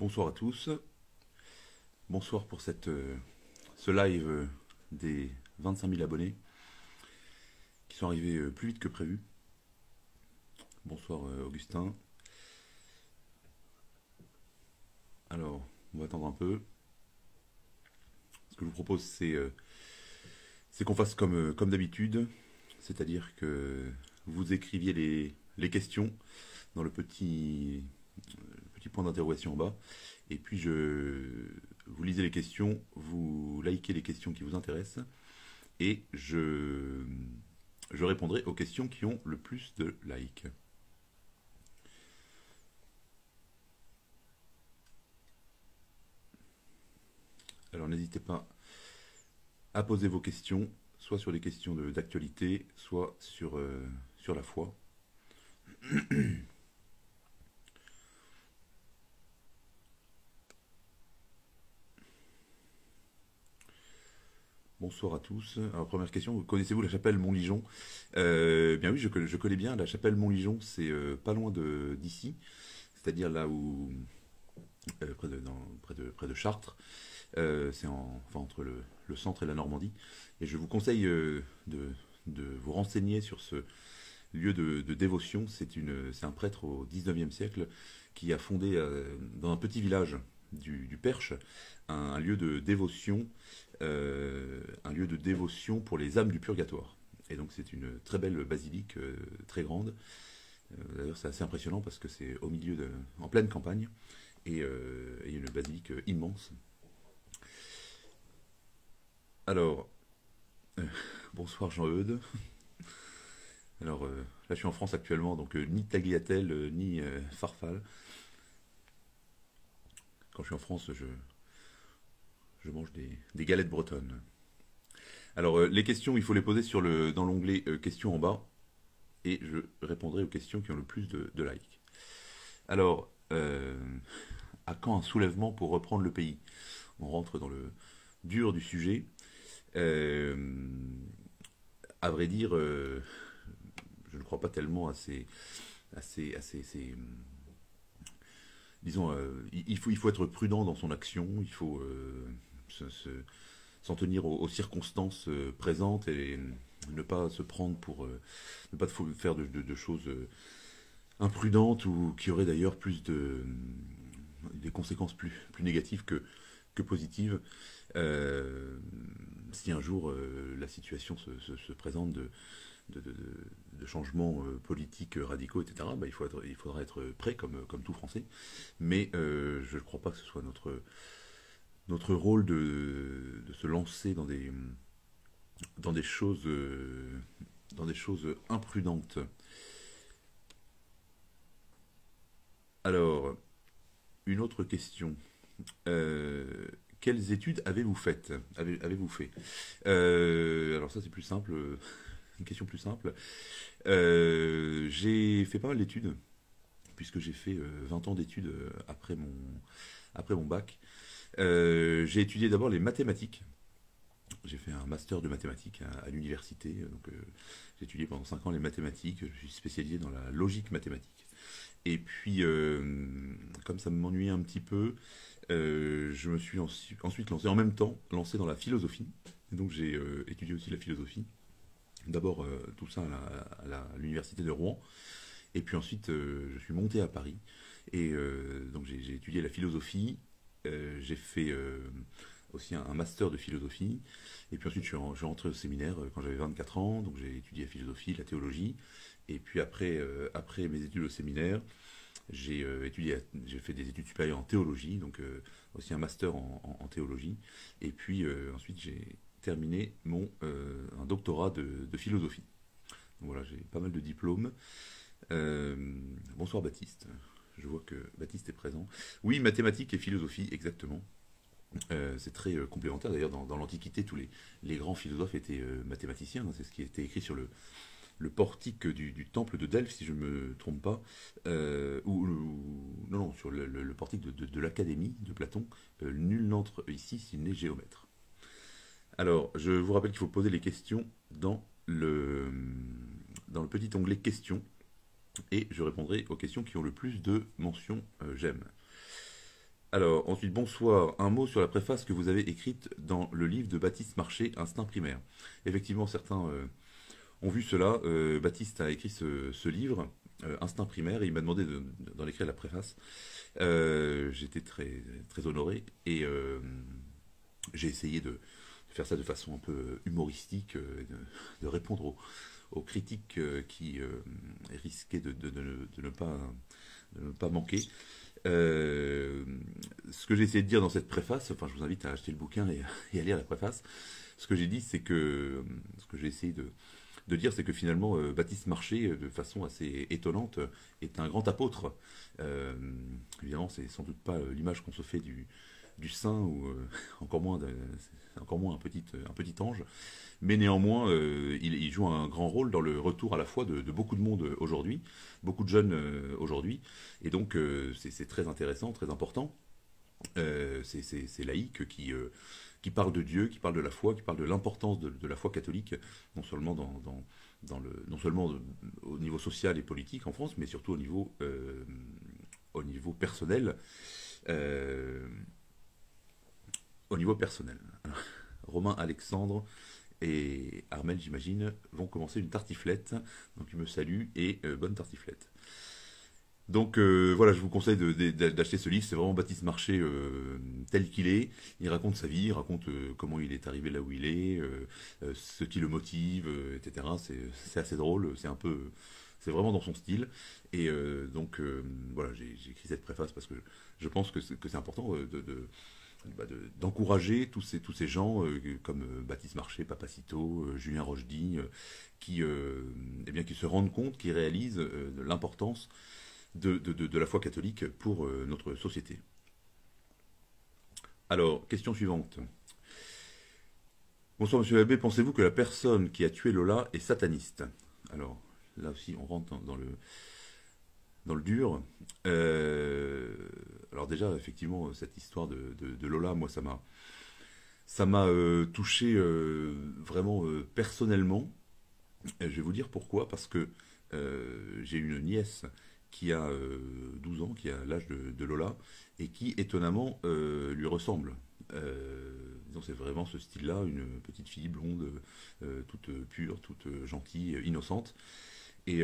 Bonsoir à tous. Bonsoir pour ce live des 25 000 abonnés qui sont arrivés plus vite que prévu. Bonsoir Augustin. Alors, on va attendre un peu. Ce que je vous propose, c'est qu'on fasse comme d'habitude, c'est-à-dire que vous écriviez les questions dans le petit point d'interrogation en bas, et puis vous lisez les questions, vous likez les questions qui vous intéressent, et je répondrai aux questions qui ont le plus de likes. Alors n'hésitez pas à poser vos questions, soit sur les questions d'actualité, soit sur la foi. Bonsoir à tous. Alors première question, connaissez-vous la chapelle Montligeon? Bien oui, je connais bien la chapelle Montligeon, c'est pas loin d'ici, c'est-à-dire là où près de Chartres. C'est entre le centre et la Normandie. Et je vous conseille de vous renseigner sur ce lieu de dévotion. C'est un prêtre au 19e siècle qui a fondé dans un petit village du Perche un lieu de dévotion, pour les âmes du purgatoire. Et donc c'est une très belle basilique, très grande. D'ailleurs c'est assez impressionnant parce que c'est en pleine campagne, et une basilique immense. Alors, bonsoir Jean-Eudes. Alors là je suis en France actuellement, donc ni tagliatelle ni farfalle. Quand je suis en France, je mange des galettes bretonnes. Alors les questions, il faut les poser dans l'onglet questions en bas, et je répondrai aux questions qui ont le plus de likes. Alors, à quand un soulèvement pour reprendre le pays? On rentre dans le dur du sujet. À vrai dire, je ne crois pas tellement à disons, il faut être prudent dans son action, il faut s'en tenir aux circonstances présentes, et ne pas se prendre ne pas faire de choses imprudentes, ou qui auraient d'ailleurs des conséquences plus négatives que positives. Si un jour la situation se présente de changements politiques radicaux, etc., bah, il faudra être prêt comme tout Français. Mais je ne crois pas que ce soit notre rôle de se lancer dans des choses imprudentes. Alors, une autre question. Quelles études avez-vous faites? Avez-vous fait? Alors ça c'est plus simple, une question plus simple. J'ai fait pas mal d'études, puisque j'ai fait 20 ans d'études après mon bac. J'ai étudié d'abord les mathématiques. J'ai fait un master de mathématiques à l'université. Donc j'ai étudié pendant 5 ans les mathématiques. Je suis spécialisé dans la logique mathématique. Et puis, comme ça m'ennuyait un petit peu, je me suis ensuite lancé en même temps, dans la philosophie. Et donc j'ai étudié aussi la philosophie. D'abord tout ça à l'université de Rouen. Et puis ensuite je suis monté à Paris. Et donc j'ai étudié la philosophie. J'ai fait aussi un master de philosophie. Et puis ensuite je suis rentré au séminaire quand j'avais 24 ans. Donc j'ai étudié la philosophie, la théologie. Et puis après mes études au séminaire, j'ai fait des études supérieures en théologie, donc aussi un master en théologie. Et puis ensuite j'ai terminé un doctorat de philosophie. Donc voilà, j'ai pas mal de diplômes. Bonsoir Baptiste. Je vois que Baptiste est présent. Oui, mathématiques et philosophie, exactement. C'est très complémentaire. D'ailleurs, dans l'Antiquité, tous les grands philosophes étaient mathématiciens, hein. C'est ce qui était écrit sur le portique du temple de Delphes, si je ne me trompe pas, non, sur le portique de l'Académie de Platon. Nul n'entre ici s'il n'est géomètre. Alors, je vous rappelle qu'il faut poser les questions dans le petit onglet questions, et je répondrai aux questions qui ont le plus de mentions j'aime. Alors, ensuite, bonsoir. Un mot sur la préface que vous avez écrite dans le livre de Baptiste Marché, Instinct primaire. Effectivement, certains ont vu cela. Baptiste a écrit ce livre, Instinct primaire, et il m'a demandé d'en écrire la préface. J'étais très, très honoré et j'ai essayé de faire ça de façon un peu humoristique, de répondre aux critiques qui risquaient de ne pas manquer. Euh, Ce que j'ai essayé de dire dans cette préface, enfin je vous invite à acheter le bouquin et à lire la préface, ce que j'ai dit c'est que, ce que j'ai essayé de dire c'est que finalement Baptiste Marché, de façon assez étonnante, est un grand apôtre. Euh, Évidemment c'est sans doute pas l'image qu'on se fait du saint ou encore moins, encore moins un petit ange, mais néanmoins il joue un grand rôle dans le retour à la foi de beaucoup de monde aujourd'hui, beaucoup de jeunes aujourd'hui, et donc c'est très intéressant, très important. C'est laïque qui parle de Dieu, qui parle de la foi, qui parle de l'importance de la foi catholique, non seulement non seulement au niveau social et politique en France, mais surtout au niveau personnel. euh, Au niveau personnel. Alors, Romain, Alexandre et Armel, j'imagine, vont commencer une tartiflette. Donc ils me saluent et bonne tartiflette. Donc voilà, je vous conseille d'acheter ce livre. C'est vraiment Baptiste Marché tel qu'il est. Il raconte sa vie, il raconte comment il est arrivé là où il est, ce qui le motive, etc. C'est assez drôle. C'est vraiment dans son style. Et donc voilà, j'ai écrit cette préface parce que je pense que c'est important d'encourager tous ces gens comme Baptiste Marché, Papacito, Julien Rochedy, qui, eh bien, qui se rendent compte, qui réalisent l'importance de la foi catholique pour notre société. Alors, question suivante. Bonsoir Monsieur l'abbé, pensez-vous que la personne qui a tué Lola est sataniste? Alors, là aussi, on rentre dans le dur. Alors déjà, effectivement, cette histoire de Lola, moi, ça m'a touché vraiment personnellement. Je vais vous dire pourquoi. Parce que j'ai une nièce qui a 12 ans, qui a l'âge de Lola, et qui, étonnamment, lui ressemble. Disons, c'est vraiment ce style-là, une petite fille blonde, toute pure, toute gentille, innocente. Et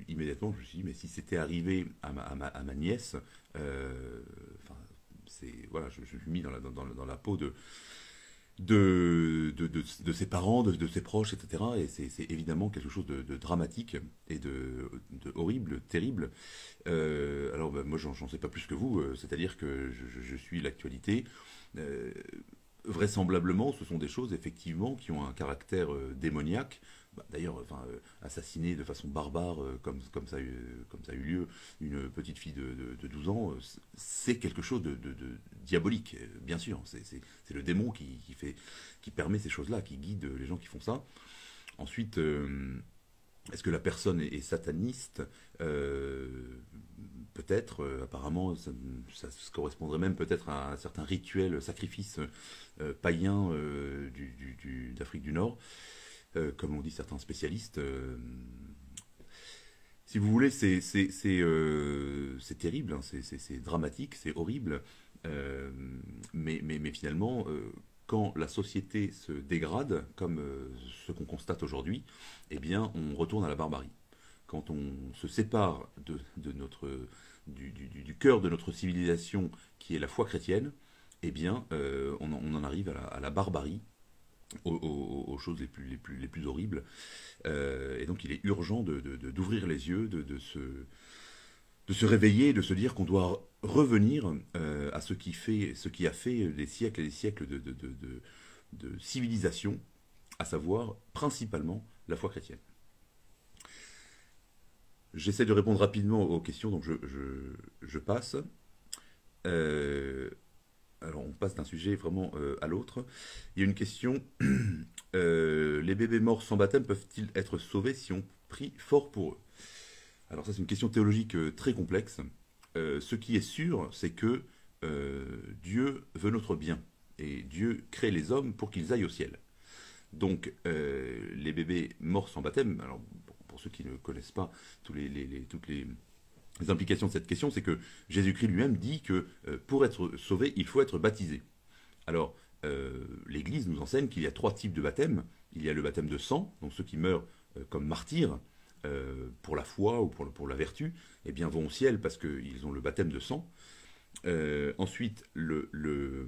immédiatement, je me suis dit, mais si c'était arrivé à ma nièce, enfin, voilà, je me suis mis dans la peau de ses parents, de ses proches, etc. Et c'est évidemment quelque chose de dramatique et de horrible, terrible. Alors, ben, moi, j'en sais pas plus que vous, c'est-à-dire que je suis l'actualité. Euh, Vraisemblablement, ce sont des choses effectivement qui ont un caractère démoniaque. Bah, d'ailleurs, enfin, assassiner de façon barbare, comme ça a eu lieu, une petite fille de 12 ans, c'est quelque chose de diabolique, bien sûr. C'est le démon qui permet ces choses-là, qui guide les gens qui font ça. Ensuite, est-ce que la personne est sataniste? Euh, Peut-être, apparemment, ça se correspondrait même peut-être à un certain rituel, sacrifice païen d'Afrique du Nord, comme l'ont dit certains spécialistes. Si vous voulez, c'est terrible, hein, c'est dramatique, c'est horrible, euh, mais finalement, quand la société se dégrade, comme ce qu'on constate aujourd'hui, eh bien, on retourne à la barbarie. Quand on se sépare de notre, du cœur de notre civilisation, qui est la foi chrétienne, eh bien, on en arrive à la barbarie, aux choses les plus horribles. Et donc, il est urgent d'ouvrir les yeux, de se réveiller, de se dire qu'on doit revenir à ce qui a fait des siècles et des siècles de civilisation, à savoir principalement la foi chrétienne. J'essaie de répondre rapidement aux questions, donc je passe. Euh, alors, on passe d'un sujet vraiment à l'autre. Il y a une question. Les bébés morts sans baptême peuvent-ils être sauvés si on prie fort pour eux? Alors ça, c'est une question théologique très complexe. Ce qui est sûr, c'est que Dieu veut notre bien. Et Dieu crée les hommes pour qu'ils aillent au ciel. Donc, les bébés morts sans baptême, alors pour ceux qui ne connaissent pas toutes Les implications de cette question, c'est que Jésus-Christ lui-même dit que pour être sauvé, il faut être baptisé. Alors, l'Église nous enseigne qu'il y a 3 types de baptême. Il y a le baptême de sang, donc ceux qui meurent comme martyrs pour la foi ou pour la vertu, eh bien vont au ciel parce qu'ils ont le baptême de sang. Ensuite, le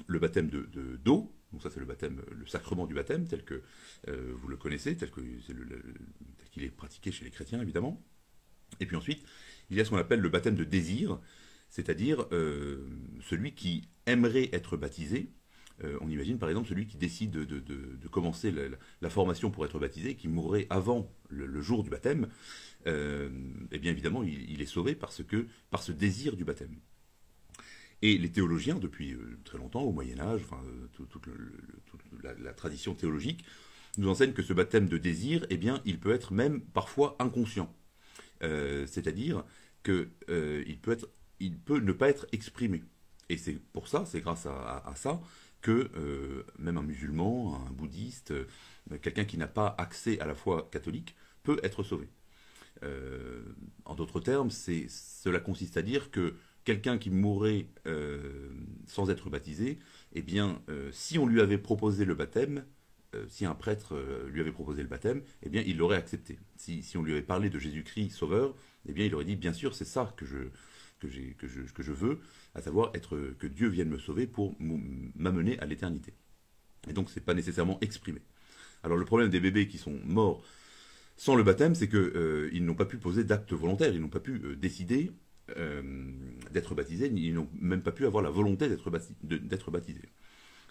baptême d'eau, donc ça c'est le baptême, le sacrement du baptême tel que vous le connaissez, tel qu'il est pratiqué chez les chrétiens évidemment. Et puis ensuite, il y a ce qu'on appelle le baptême de désir, c'est-à-dire celui qui aimerait être baptisé. On imagine par exemple celui qui décide de commencer la formation pour être baptisé, qui mourrait avant le jour du baptême. Eh bien évidemment, il est sauvé par ce désir du baptême. Et les théologiens, depuis très longtemps, au Moyen-Âge, enfin, toute la tradition théologique, nous enseigne que ce baptême de désir, eh bien, il peut être même parfois inconscient. C'est-à-dire qu'il peut ne pas être exprimé. Et c'est pour ça, c'est grâce à ça, que même un musulman, un bouddhiste, quelqu'un qui n'a pas accès à la foi catholique, peut être sauvé. En d'autres termes, cela consiste à dire que quelqu'un qui mourrait sans être baptisé, eh bien, si on lui avait proposé le baptême, si un prêtre lui avait proposé le baptême, eh bien, il l'aurait accepté. Si on lui avait parlé de Jésus-Christ Sauveur, eh bien, il aurait dit, bien sûr, c'est ça que je veux, à savoir que Dieu vienne me sauver pour m'amener à l'éternité. Et donc, c'est pas nécessairement exprimé. Alors, le problème des bébés qui sont morts sans le baptême, c'est qu'ils n'ont pas pu poser d'acte volontaire, ils n'ont pas pu décider d'être baptisés, ils n'ont même pas pu avoir la volonté d'être baptisés.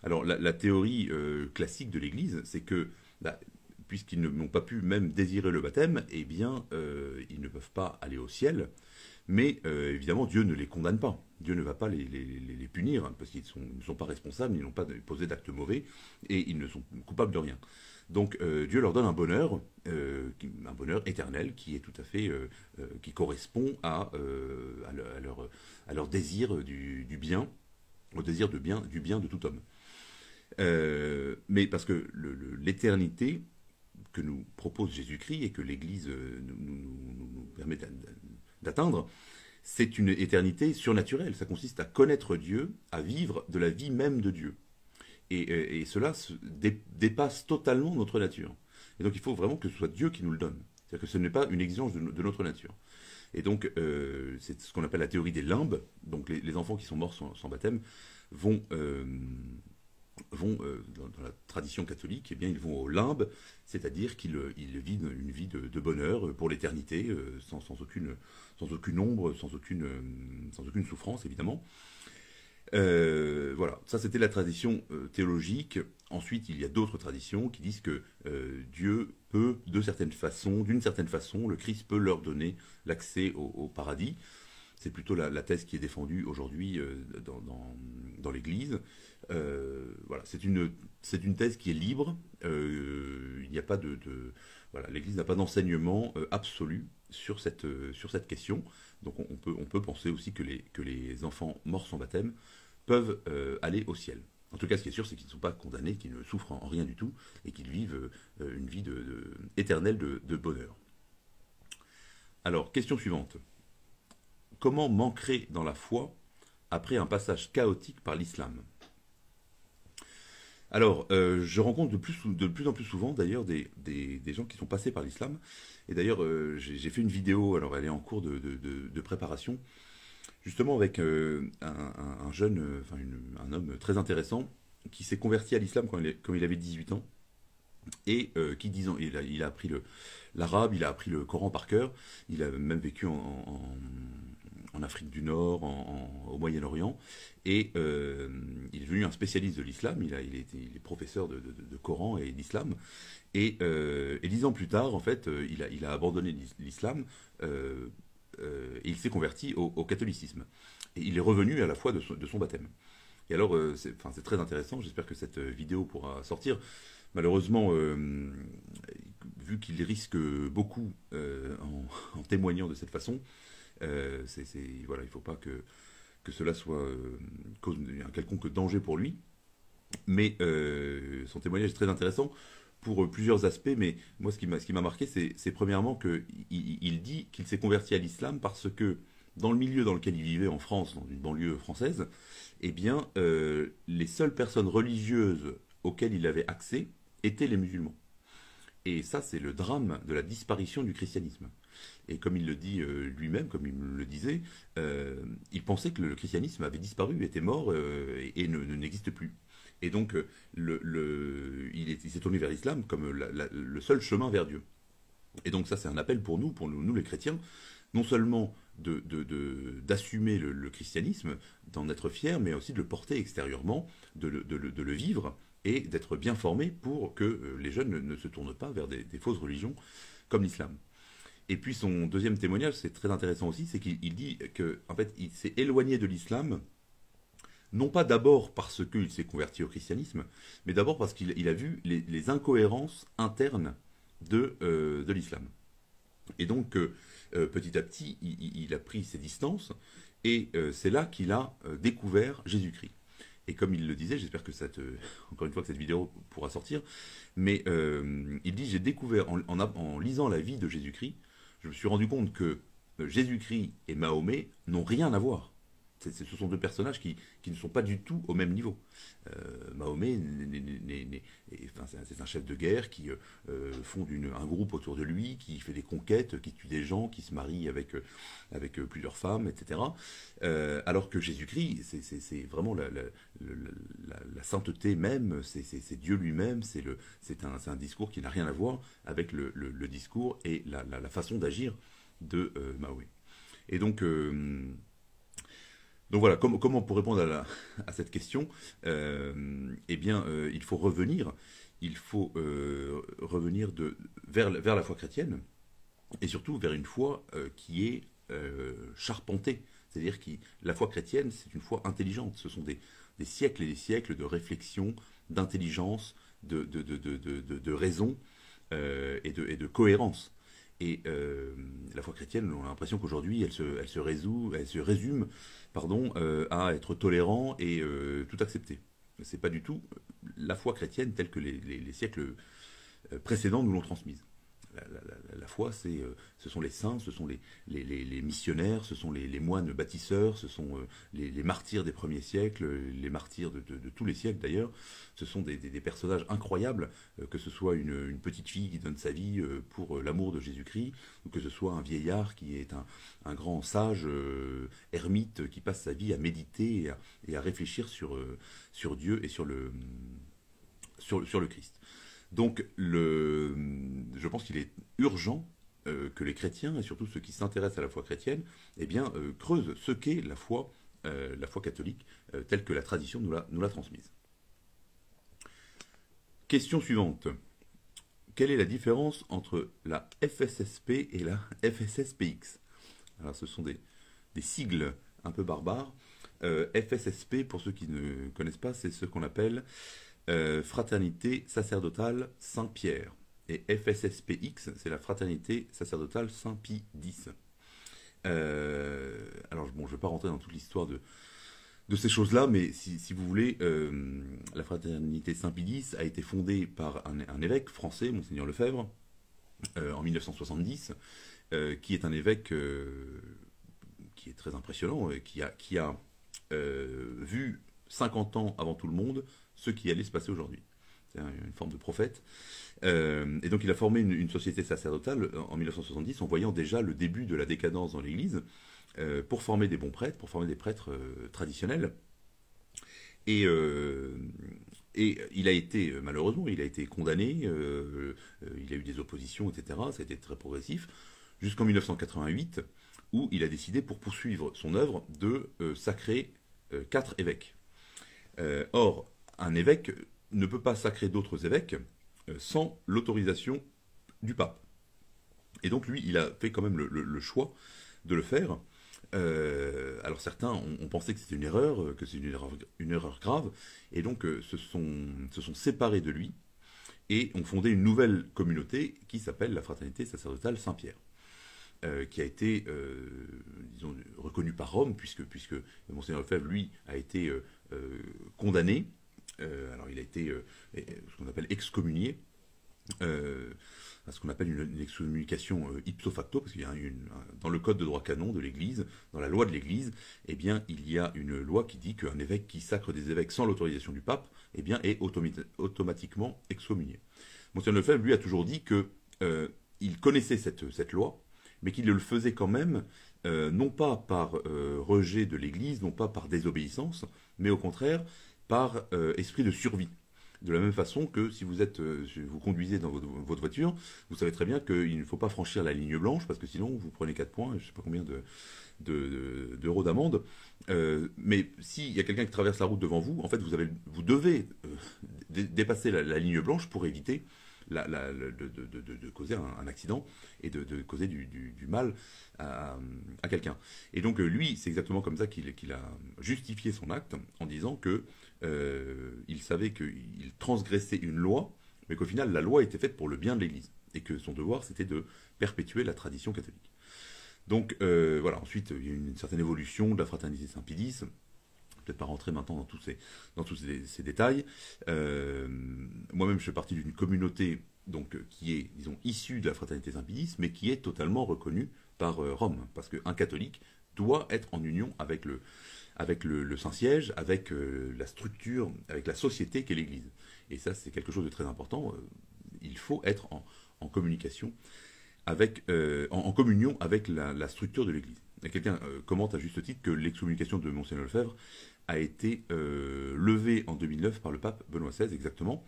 Alors la théorie classique de l'Église, c'est que puisqu'ils n'ont pas pu même désirer le baptême, eh bien ils ne peuvent pas aller au ciel, mais évidemment Dieu ne les condamne pas. Dieu ne va pas les punir, hein, parce qu'ils ne sont pas responsables, ils n'ont pas posé d'actes mauvais, et ils ne sont coupables de rien. Donc Dieu leur donne un bonheur éternel qui est tout à fait, qui correspond à leur désir du bien, au désir du bien de tout homme. Mais parce que l'éternité que nous propose Jésus-Christ et que l'Église nous permet d'atteindre, c'est une éternité surnaturelle. Ça consiste à connaître Dieu, à vivre de la vie même de Dieu. Et cela dépasse totalement notre nature. Et donc il faut vraiment que ce soit Dieu qui nous le donne. C'est-à-dire que ce n'est pas une exigence de notre nature. Et donc c'est ce qu'on appelle la théorie des limbes. Donc les enfants qui sont morts sans baptême vont dans la tradition catholique, eh bien, ils vont au limbe, c'est-à-dire qu'ils vivent une vie de bonheur pour l'éternité, sans aucune ombre, sans aucune souffrance, évidemment. Voilà, ça c'était la tradition théologique. Ensuite, il y a d'autres traditions qui disent que Dieu peut, d'une certaine façon, le Christ peut leur donner l'accès au paradis. C'est plutôt la thèse qui est défendue aujourd'hui dans l'Église. Voilà, c'est une thèse qui est libre. Il n'y a pas voilà, l'Église n'a pas d'enseignement absolu sur cette question. Donc on peut penser aussi que les enfants morts sans baptême peuvent aller au ciel. En tout cas, ce qui est sûr, c'est qu'ils ne sont pas condamnés, qu'ils ne souffrent en rien du tout, et qu'ils vivent une vie éternelle de bonheur. Alors, question suivante. Comment m'ancrer dans la foi après un passage chaotique par l'islam? Alors, je rencontre de plus en plus souvent d'ailleurs des gens qui sont passés par l'islam. Et d'ailleurs, j'ai fait une vidéo, alors elle est en cours de préparation, justement avec un jeune, un homme très intéressant, qui s'est converti à l'islam quand il avait 18 ans, et qui, 10 ans, il a appris l'arabe, il a appris le Coran par cœur, il a même vécu en Afrique du Nord, au Moyen-Orient, et il est devenu un spécialiste de l'islam, il est professeur de Coran et d'islam, et 10 ans plus tard, en fait, il a abandonné l'islam, et il s'est converti au catholicisme. Et il est revenu à la foi de son baptême. Et alors, c'est très intéressant, j'espère que cette vidéo pourra sortir. Malheureusement, vu qu'il risque beaucoup en témoignant de cette façon, voilà, il ne faut pas que cela soit cause un quelconque danger pour lui. Mais son témoignage est très intéressant pour plusieurs aspects, mais moi ce qui m'a marqué, c'est premièrement qu'il il dit qu'il s'est converti à l'islam parce que dans le milieu dans lequel il vivait en France, dans une banlieue française, eh bien, les seules personnes religieuses auxquelles il avait accès étaient les musulmans. Et ça, c'est le drame de la disparition du christianisme. Et comme il le dit lui-même, comme il me le disait, il pensait que le christianisme avait disparu, était mort et n'existe plus. Et donc, il s'est tourné vers l'islam comme le seul chemin vers Dieu. Et donc ça, c'est un appel pour nous les chrétiens, non seulement d'assumer le christianisme, d'en être fier, mais aussi de le porter extérieurement, de le vivre et d'être bien formé pour que les jeunes ne se tournent pas vers des fausses religions comme l'islam. Et puis son deuxième témoignage, c'est très intéressant aussi, c'est qu'il dit que en fait, il s'est éloigné de l'islam, non pas d'abord parce qu'il s'est converti au christianisme, mais d'abord parce qu'il a vu les incohérences internes de l'islam. Et donc, petit à petit, il a pris ses distances, et c'est là qu'il a découvert Jésus-Christ. Et comme il le disait, j'espère que encore une fois que cette vidéo pourra sortir, mais il dit, j'ai découvert, en lisant la vie de Jésus-Christ, je me suis rendu compte que Jésus-Christ et Mahomet n'ont rien à voir. Ce sont deux personnages qui ne sont pas du tout au même niveau. Mahomet, c'est un chef de guerre qui fonde un groupe autour de lui, qui fait des conquêtes, qui tue des gens, qui se marie avec plusieurs femmes, etc. Alors que Jésus-Christ, c'est vraiment la sainteté même, c'est Dieu lui-même, c'est un discours qui n'a rien à voir avec le discours et la façon d'agir de Mahomet. Et donc voilà, comment pour répondre à cette question, eh bien, il faut revenir vers la foi chrétienne, et surtout vers une foi qui est charpentée. C'est-à-dire que la foi chrétienne, c'est une foi intelligente. Ce sont des siècles et des siècles de réflexion, d'intelligence, de raison et de cohérence. Et la foi chrétienne, on a l'impression qu'aujourd'hui, elle se résume à être tolérant et tout accepter. C'est pas du tout la foi chrétienne telle que les siècles précédents nous l'ont transmise. La foi, ce sont les saints, ce sont les missionnaires, ce sont les moines bâtisseurs, ce sont les martyrs des premiers siècles, les martyrs de tous les siècles d'ailleurs. Ce sont des personnages incroyables, que ce soit une petite fille qui donne sa vie pour l'amour de Jésus-Christ, ou que ce soit un vieillard qui est un grand sage ermite qui passe sa vie à méditer et à réfléchir sur Dieu et sur le Christ. Donc, je pense qu'il est urgent que les chrétiens, et surtout ceux qui s'intéressent à la foi chrétienne, eh bien, creusent ce qu'est la foi catholique, telle que la tradition nous l'a transmise. Question suivante. Quelle est la différence entre la FSSP et la FSSPX? Alors, ce sont des sigles un peu barbares. FSSP, pour ceux qui ne connaissent pas, c'est ce qu'on appelle Fraternité sacerdotale Saint-Pierre. Et FSSPX, c'est la Fraternité sacerdotale Saint-Pie X. Alors, bon, je ne vais pas rentrer dans toute l'histoire de ces choses-là, mais si vous voulez, la Fraternité Saint-Pie X a été fondée par un évêque français, Monseigneur Lefebvre, en 1970, qui est un évêque qui est très impressionnant, qui a vu 50 ans avant tout le monde ce qui allait se passer aujourd'hui. C'est une forme de prophète. Et donc il a formé une société sacerdotale en 1970 en voyant déjà le début de la décadence dans l'Église pour former des bons prêtres, pour former des prêtres traditionnels. Et il a été, malheureusement, il a été condamné, il a eu des oppositions, etc. Ça a été très progressif, jusqu'en 1988, où il a décidé, pour poursuivre son œuvre, de sacrer 4 évêques. Or, un évêque ne peut pas sacrer d'autres évêques sans l'autorisation du pape. Et donc lui, il a fait quand même le choix de le faire. Alors certains ont pensé que c'était une erreur, que c'est une erreur grave, et donc se sont séparés de lui et ont fondé une nouvelle communauté qui s'appelle la Fraternité sacerdotale Saint-Pierre. Qui a été, disons, reconnue par Rome, puisque Monseigneur Lefebvre, lui, a été condamné. Alors il a été ce qu'on appelle excommunié, euh, à ce qu'on appelle une excommunication ipso facto, parce qu'il y a dans le code de droit canon de l'Église, dans la loi de l'Église, eh bien, il y a une loi qui dit qu'un évêque qui sacre des évêques sans l'autorisation du pape, eh bien, est automatiquement excommunié. Monseigneur Lefebvre, lui, a toujours dit que il connaissait cette loi, mais qu'il le faisait quand même, non pas par rejet de l'Église, non pas par désobéissance, mais au contraire par esprit de survie. De la même façon que si vous conduisez dans votre voiture, vous savez très bien qu'il ne faut pas franchir la ligne blanche, parce que sinon vous prenez 4 points, je ne sais pas combien d'euros d'amende. Mais s'il y a quelqu'un qui traverse la route devant vous, en fait vous devez dépasser la ligne blanche pour éviter de causer un accident et de causer du mal à quelqu'un. Et donc lui, c'est exactement comme ça qu'il a justifié son acte en disant que il savait qu'il transgressait une loi, mais qu'au final la loi était faite pour le bien de l'Église et que son devoir c'était de perpétuer la tradition catholique. Donc voilà, ensuite il y a eu une certaine évolution de la fraternité Saint-Pédis. Peut-être pas rentrer maintenant dans tous ces détails. Moi-même, je fais partie d'une communauté donc, qui est, disons, issue de la fraternité Saint-Pédis, mais qui est totalement reconnue par Rome. Parce qu'un catholique doit être en union avec le Saint-Siège, avec la structure, avec la société qu'est l'Église. Et ça, c'est quelque chose de très important. Il faut être en communication, en communion avec la structure de l'Église. Et quelqu'un commente à juste titre que l'excommunication de Monseigneur Lefebvre a été levée en 2009 par le pape Benoît XVI, exactement.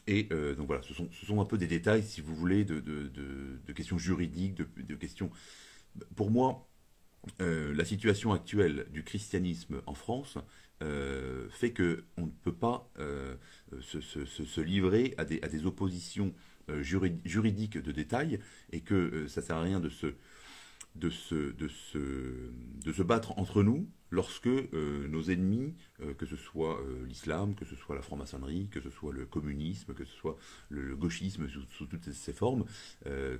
Et donc voilà, ce sont un peu des détails, si vous voulez, de questions juridiques, de questions... Pour moi, la situation actuelle du christianisme en France fait qu'on ne peut pas se livrer à des oppositions juridiques de détail, et que ça ne sert à rien de se battre entre nous lorsque nos ennemis, que ce soit l'islam, que ce soit la franc-maçonnerie, que ce soit le communisme, que ce soit le gauchisme sous toutes ses formes,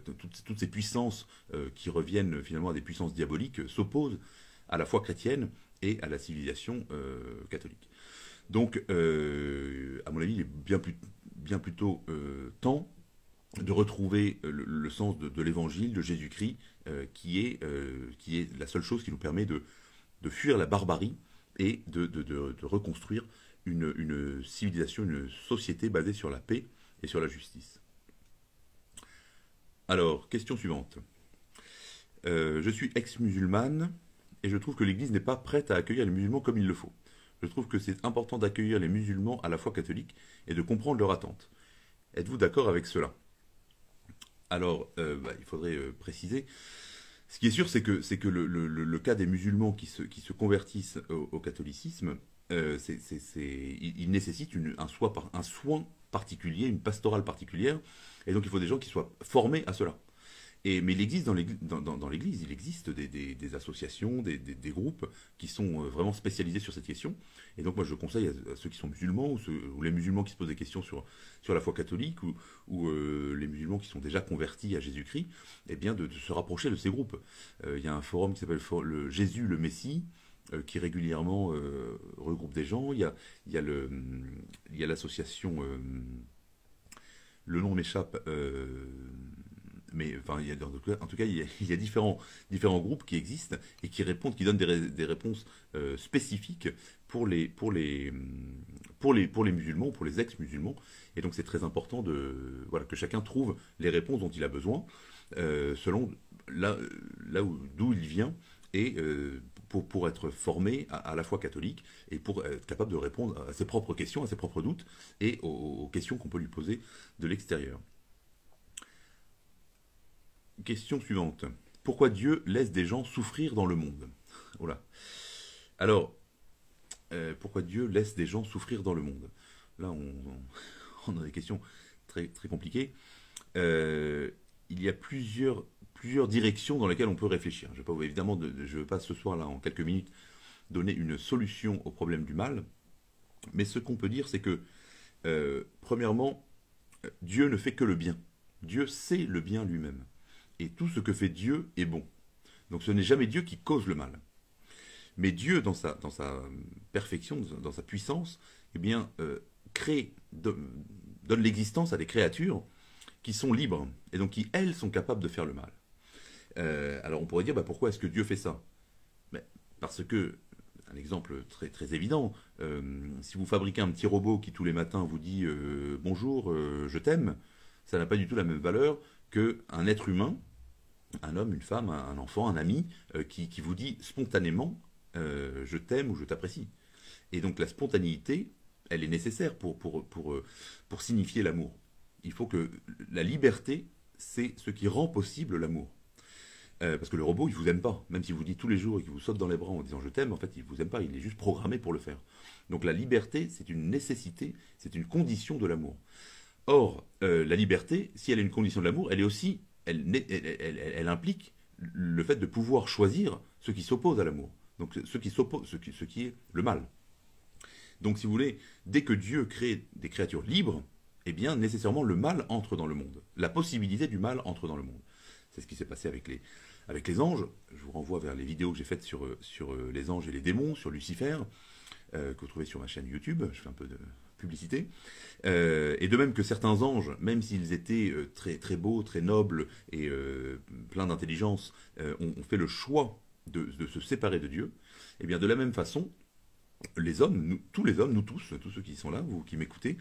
toutes ces puissances qui reviennent finalement à des puissances diaboliques, s'opposent à la foi chrétienne et à la civilisation catholique. Donc, à mon avis, il est bien plutôt temps de retrouver le sens de l'évangile, de Jésus-Christ, qui est la seule chose qui nous permet de fuir la barbarie et de reconstruire une civilisation, une société basée sur la paix et sur la justice. Alors, question suivante. Je suis ex-musulmane et je trouve que l'Église n'est pas prête à accueillir les musulmans comme il le faut. Je trouve que c'est important d'accueillir les musulmans à la foi catholique et de comprendre leurs attentes. Êtes-vous d'accord avec cela ? Alors, il faudrait préciser. Ce qui est sûr, c'est que le cas des musulmans qui se convertissent au catholicisme, il nécessite un soin particulier, une pastorale particulière, et donc il faut des gens qui soient formés à cela. Mais il existe dans l'Église, il existe des associations, des groupes qui sont vraiment spécialisés sur cette question. Et donc moi je conseille à ceux qui sont musulmans, ou les musulmans qui se posent des questions sur la foi catholique, ou les musulmans qui sont déjà convertis à Jésus-Christ, eh bien de se rapprocher de ces groupes. Il y a un forum qui s'appelle le Jésus le Messie, qui régulièrement regroupe des gens. Il y a l'association, le nom m'échappe, mais enfin, en tout cas, il y a différents groupes qui existent et qui donnent des réponses spécifiques pour les musulmans, pour les ex-musulmans. Et donc c'est très important que chacun trouve les réponses dont il a besoin selon d'où il vient, et pour être formé à la foi catholique et pour être capable de répondre à ses propres questions, à ses propres doutes et aux questions qu'on peut lui poser de l'extérieur. Question suivante. Pourquoi Dieu laisse des gens souffrir dans le monde ? Voilà. Alors, pourquoi Dieu laisse des gens souffrir dans le monde ? Là, on a des questions très, très compliquées. Il y a plusieurs directions dans lesquelles on peut réfléchir. Je ne veux pas ce soir, là, en quelques minutes, donner une solution au problème du mal. Mais ce qu'on peut dire, c'est que, premièrement, Dieu ne fait que le bien. Dieu sait le bien lui-même. Et tout ce que fait Dieu est bon. Donc ce n'est jamais Dieu qui cause le mal. Mais Dieu, dans sa perfection, dans sa puissance, eh bien, donne l'existence à des créatures, qui sont libres, et donc qui, elles, sont capables de faire le mal. Alors on pourrait dire, pourquoi est-ce que Dieu fait ça? Mais parce que, un exemple très, très évident, si vous fabriquez un petit robot qui tous les matins vous dit bonjour, je t'aime, ça n'a pas du tout la même valeur qu'un être humain, un homme, une femme, un enfant, un ami, qui vous dit spontanément je t'aime ou je t'apprécie. Et donc la spontanéité, elle est nécessaire pour signifier l'amour. Il faut que la liberté, c'est ce qui rend possible l'amour. Parce que le robot, il vous aime pas. Même s'il vous dit tous les jours et qu'il vous saute dans les bras en disant je t'aime, en fait, il vous aime pas. Il est juste programmé pour le faire. Donc la liberté, c'est une nécessité, c'est une condition de l'amour. Or, la liberté, si elle est une condition de l'amour, elle est aussi, elle implique le fait de pouvoir choisir ce qui s'oppose à l'amour. Donc ce qui est le mal. Donc si vous voulez, dès que Dieu crée des créatures libres, eh bien nécessairement le mal entre dans le monde. La possibilité du mal entre dans le monde. C'est ce qui s'est passé avec les anges. Je vous renvoie vers les vidéos que j'ai faites sur les anges et les démons, sur Lucifer, que vous trouvez sur ma chaîne YouTube. Je fais un peu de publicité. Et de même que certains anges, même s'ils étaient très, très beaux, très nobles et pleins d'intelligence, ont fait le choix de se séparer de Dieu, et bien de la même façon, les hommes, tous les hommes, nous tous ceux qui sont là, vous qui m'écoutez,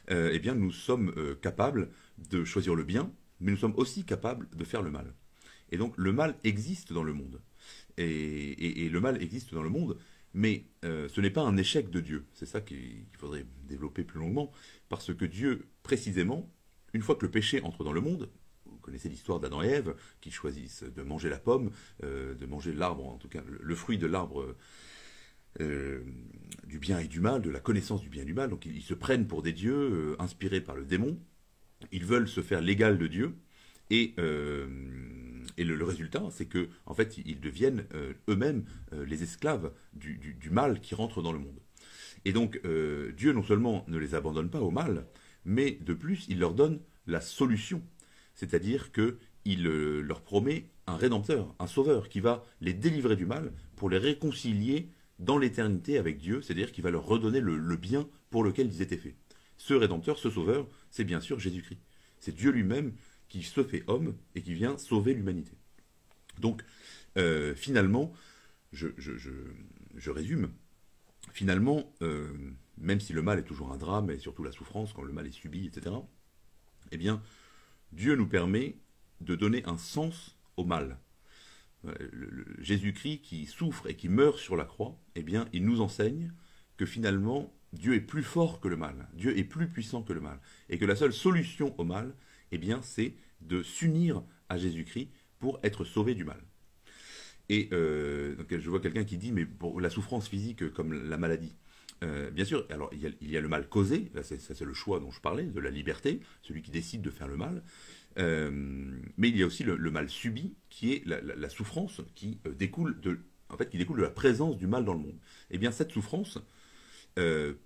eh bien nous sommes capables de choisir le bien, mais nous sommes aussi capables de faire le mal. Et donc le mal existe dans le monde. Et le mal existe dans le monde, mais ce n'est pas un échec de Dieu. C'est ça qu'il faudrait développer plus longuement, parce que Dieu, précisément, une fois que le péché entre dans le monde, vous connaissez l'histoire d'Adam et Ève, qui choisissent de manger la pomme, de manger l'arbre, en tout cas le fruit de l'arbre du bien et du mal, de la connaissance du bien et du mal. Donc ils se prennent pour des dieux, inspirés par le démon. Ils veulent se faire l'égal de Dieu. Et le résultat, c'est que en fait, ils deviennent eux-mêmes les esclaves du mal qui rentre dans le monde. Et donc, Dieu non seulement ne les abandonne pas au mal, mais de plus, il leur donne la solution. C'est-à-dire qu'il leur promet un rédempteur, un sauveur, qui va les délivrer du mal pour les réconcilier dans l'éternité avec Dieu, c'est-à-dire qu'il va leur redonner le bien pour lequel ils étaient faits. Ce rédempteur, ce sauveur, c'est bien sûr Jésus-Christ. C'est Dieu lui-même qui se fait homme et qui vient sauver l'humanité. Donc, finalement, je résume, finalement, même si le mal est toujours un drame, et surtout la souffrance quand le mal est subi, etc., eh bien, Dieu nous permet de donner un sens au mal. Jésus-Christ qui souffre et qui meurt sur la croix, eh bien, il nous enseigne que finalement, Dieu est plus fort que le mal, Dieu est plus puissant que le mal, et que la seule solution au mal, eh bien, c'est de s'unir à Jésus-Christ pour être sauvé du mal. Et donc, je vois quelqu'un qui dit, mais pour la souffrance physique comme la maladie, bien sûr, alors il y a le mal causé, là c'est le choix dont je parlais, de la liberté, celui qui décide de faire le mal, mais il y a aussi le mal subi, qui est la souffrance qui découle qui découle de la présence du mal dans le monde. Et bien cette souffrance,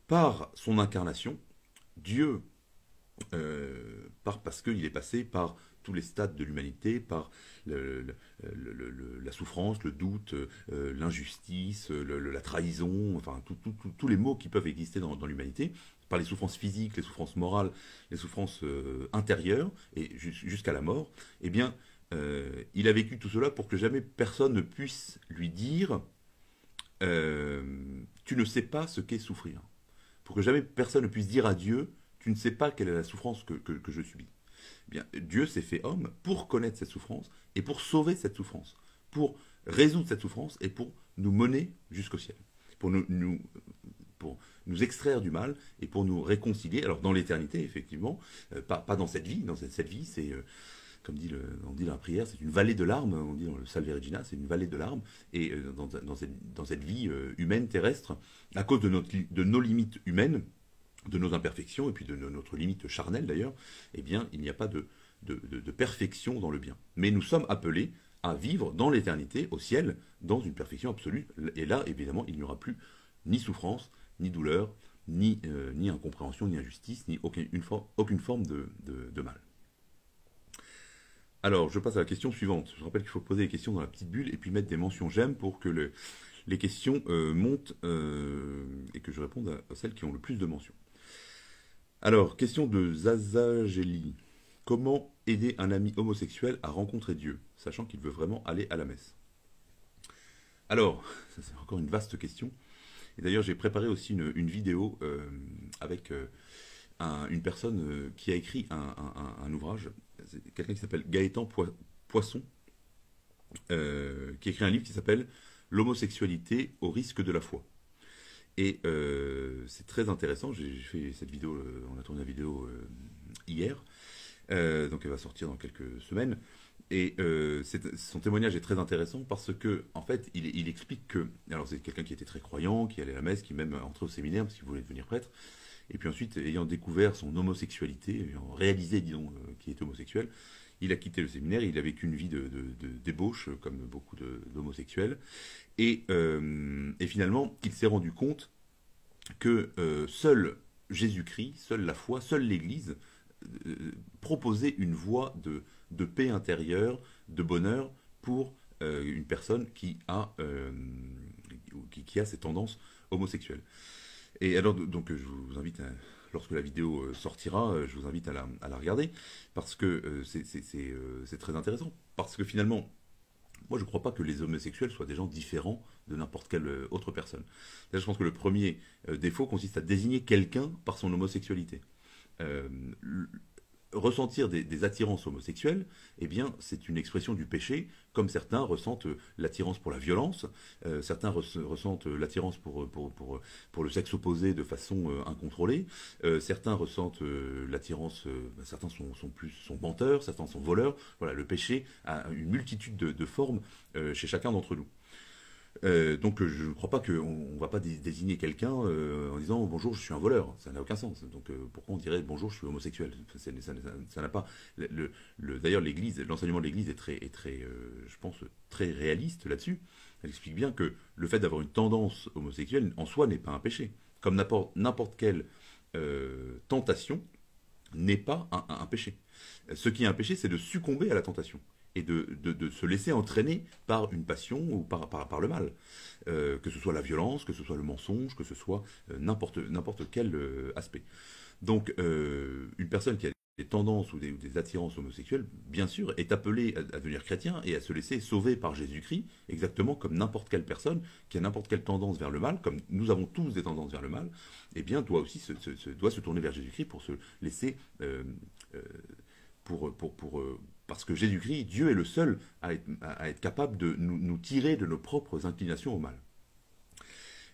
par son incarnation, Dieu, parce qu'il est passé par tous les stades de l'humanité, par la souffrance, le doute, l'injustice, la trahison, enfin tous les maux qui peuvent exister dans l'humanité, par les souffrances physiques, les souffrances morales, les souffrances intérieures, et jusqu'à la mort, eh bien, il a vécu tout cela pour que jamais personne ne puisse lui dire tu ne sais pas ce qu'est souffrir. Pour que jamais personne ne puisse dire à Dieu tu ne sais pas quelle est la souffrance que je subis. Eh bien, Dieu s'est fait homme pour connaître cette souffrance et pour sauver cette souffrance, pour résoudre cette souffrance et pour nous mener jusqu'au ciel, pour nous extraire du mal et pour nous réconcilier. Alors dans l'éternité, effectivement, pas dans cette vie. Dans cette vie, c'est comme on dit dans la prière, c'est une vallée de larmes. On dit dans le Salve Regina, c'est une vallée de larmes. Et dans cette vie humaine terrestre, à cause de nos limites humaines, de nos imperfections et puis de notre limite charnelle d'ailleurs, eh bien, il n'y a pas de perfection dans le bien. Mais nous sommes appelés à vivre dans l'éternité, au ciel, dans une perfection absolue. Et là, évidemment, il n'y aura plus ni souffrance, ni douleur, ni incompréhension, ni injustice, ni aucune forme de mal. Alors, je passe à la question suivante. Je rappelle qu'il faut poser les questions dans la petite bulle et puis mettre des mentions j'aime pour que les questions montent et que je réponde à celles qui ont le plus de mentions. Alors, question de Zazageli. comment aider un ami homosexuel à rencontrer Dieu, sachant qu'il veut vraiment aller à la messe? Alors, ça c'est encore une vaste question. Et d'ailleurs, j'ai préparé aussi une vidéo avec une personne qui a écrit un ouvrage. C'est quelqu'un qui s'appelle Gaëtan Poisson, qui a écrit un livre qui s'appelle L'homosexualité au risque de la foi. Et c'est très intéressant. J'ai fait cette vidéo, on a tourné la vidéo hier, donc elle va sortir dans quelques semaines. Et son témoignage est très intéressant parce que, en fait, il explique que, alors c'est quelqu'un qui était très croyant, qui allait à la messe, qui même entrait au séminaire parce qu'il voulait devenir prêtre. Et puis ensuite, ayant découvert son homosexualité, ayant réalisé, disons, qu'il était homosexuel, il a quitté le séminaire, il a vécu une vie de débauche, comme beaucoup d'homosexuels. Et finalement, il s'est rendu compte que seul Jésus-Christ, seule la foi, seule l'Église proposait une voie de paix intérieure, de bonheur pour une personne qui a ces tendances homosexuelles. Et alors, donc, je vous invite, lorsque la vidéo sortira, je vous invite à la regarder, parce que c'est très intéressant. Parce que finalement, moi, je ne crois pas que les homosexuels soient des gens différents de n'importe quelle autre personne. Là, je pense que le premier défaut consiste à désigner quelqu'un par son homosexualité. Euh, Ressentir des attirances homosexuelles, eh bien, c'est une expression du péché, comme certains ressentent l'attirance pour la violence, certains ressentent l'attirance pour le sexe opposé de façon incontrôlée, certains ressentent l'attirance, certains sont menteurs, certains sont voleurs. Voilà, le péché a une multitude de formes chez chacun d'entre nous. Donc je ne crois pas qu'on ne va pas désigner quelqu'un en disant bonjour, je suis un voleur. Ça n'a aucun sens. Donc pourquoi on dirait bonjour, je suis homosexuel? Ça n'a pas. D'ailleurs, l'Église, l'enseignement de l'Église est très, je pense, très réaliste là-dessus. Elle explique bien que le fait d'avoir une tendance homosexuelle en soi n'est pas un péché. Comme n'importe quelle tentation n'est pas un péché. Ce qui est un péché, c'est de succomber à la tentation et de se laisser entraîner par une passion ou par le mal. Que ce soit la violence, que ce soit le mensonge, que ce soit n'importe quel aspect. Donc, une personne qui a des tendances ou des attirances homosexuelles, bien sûr, est appelée à devenir chrétien et à se laisser sauver par Jésus-Christ, exactement comme n'importe quelle personne qui a n'importe quelle tendance vers le mal, comme nous avons tous des tendances vers le mal, eh bien, doit aussi doit se tourner vers Jésus-Christ pour se laisser... parce que Jésus-Christ, Dieu est le seul à être capable de nous tirer de nos propres inclinations au mal.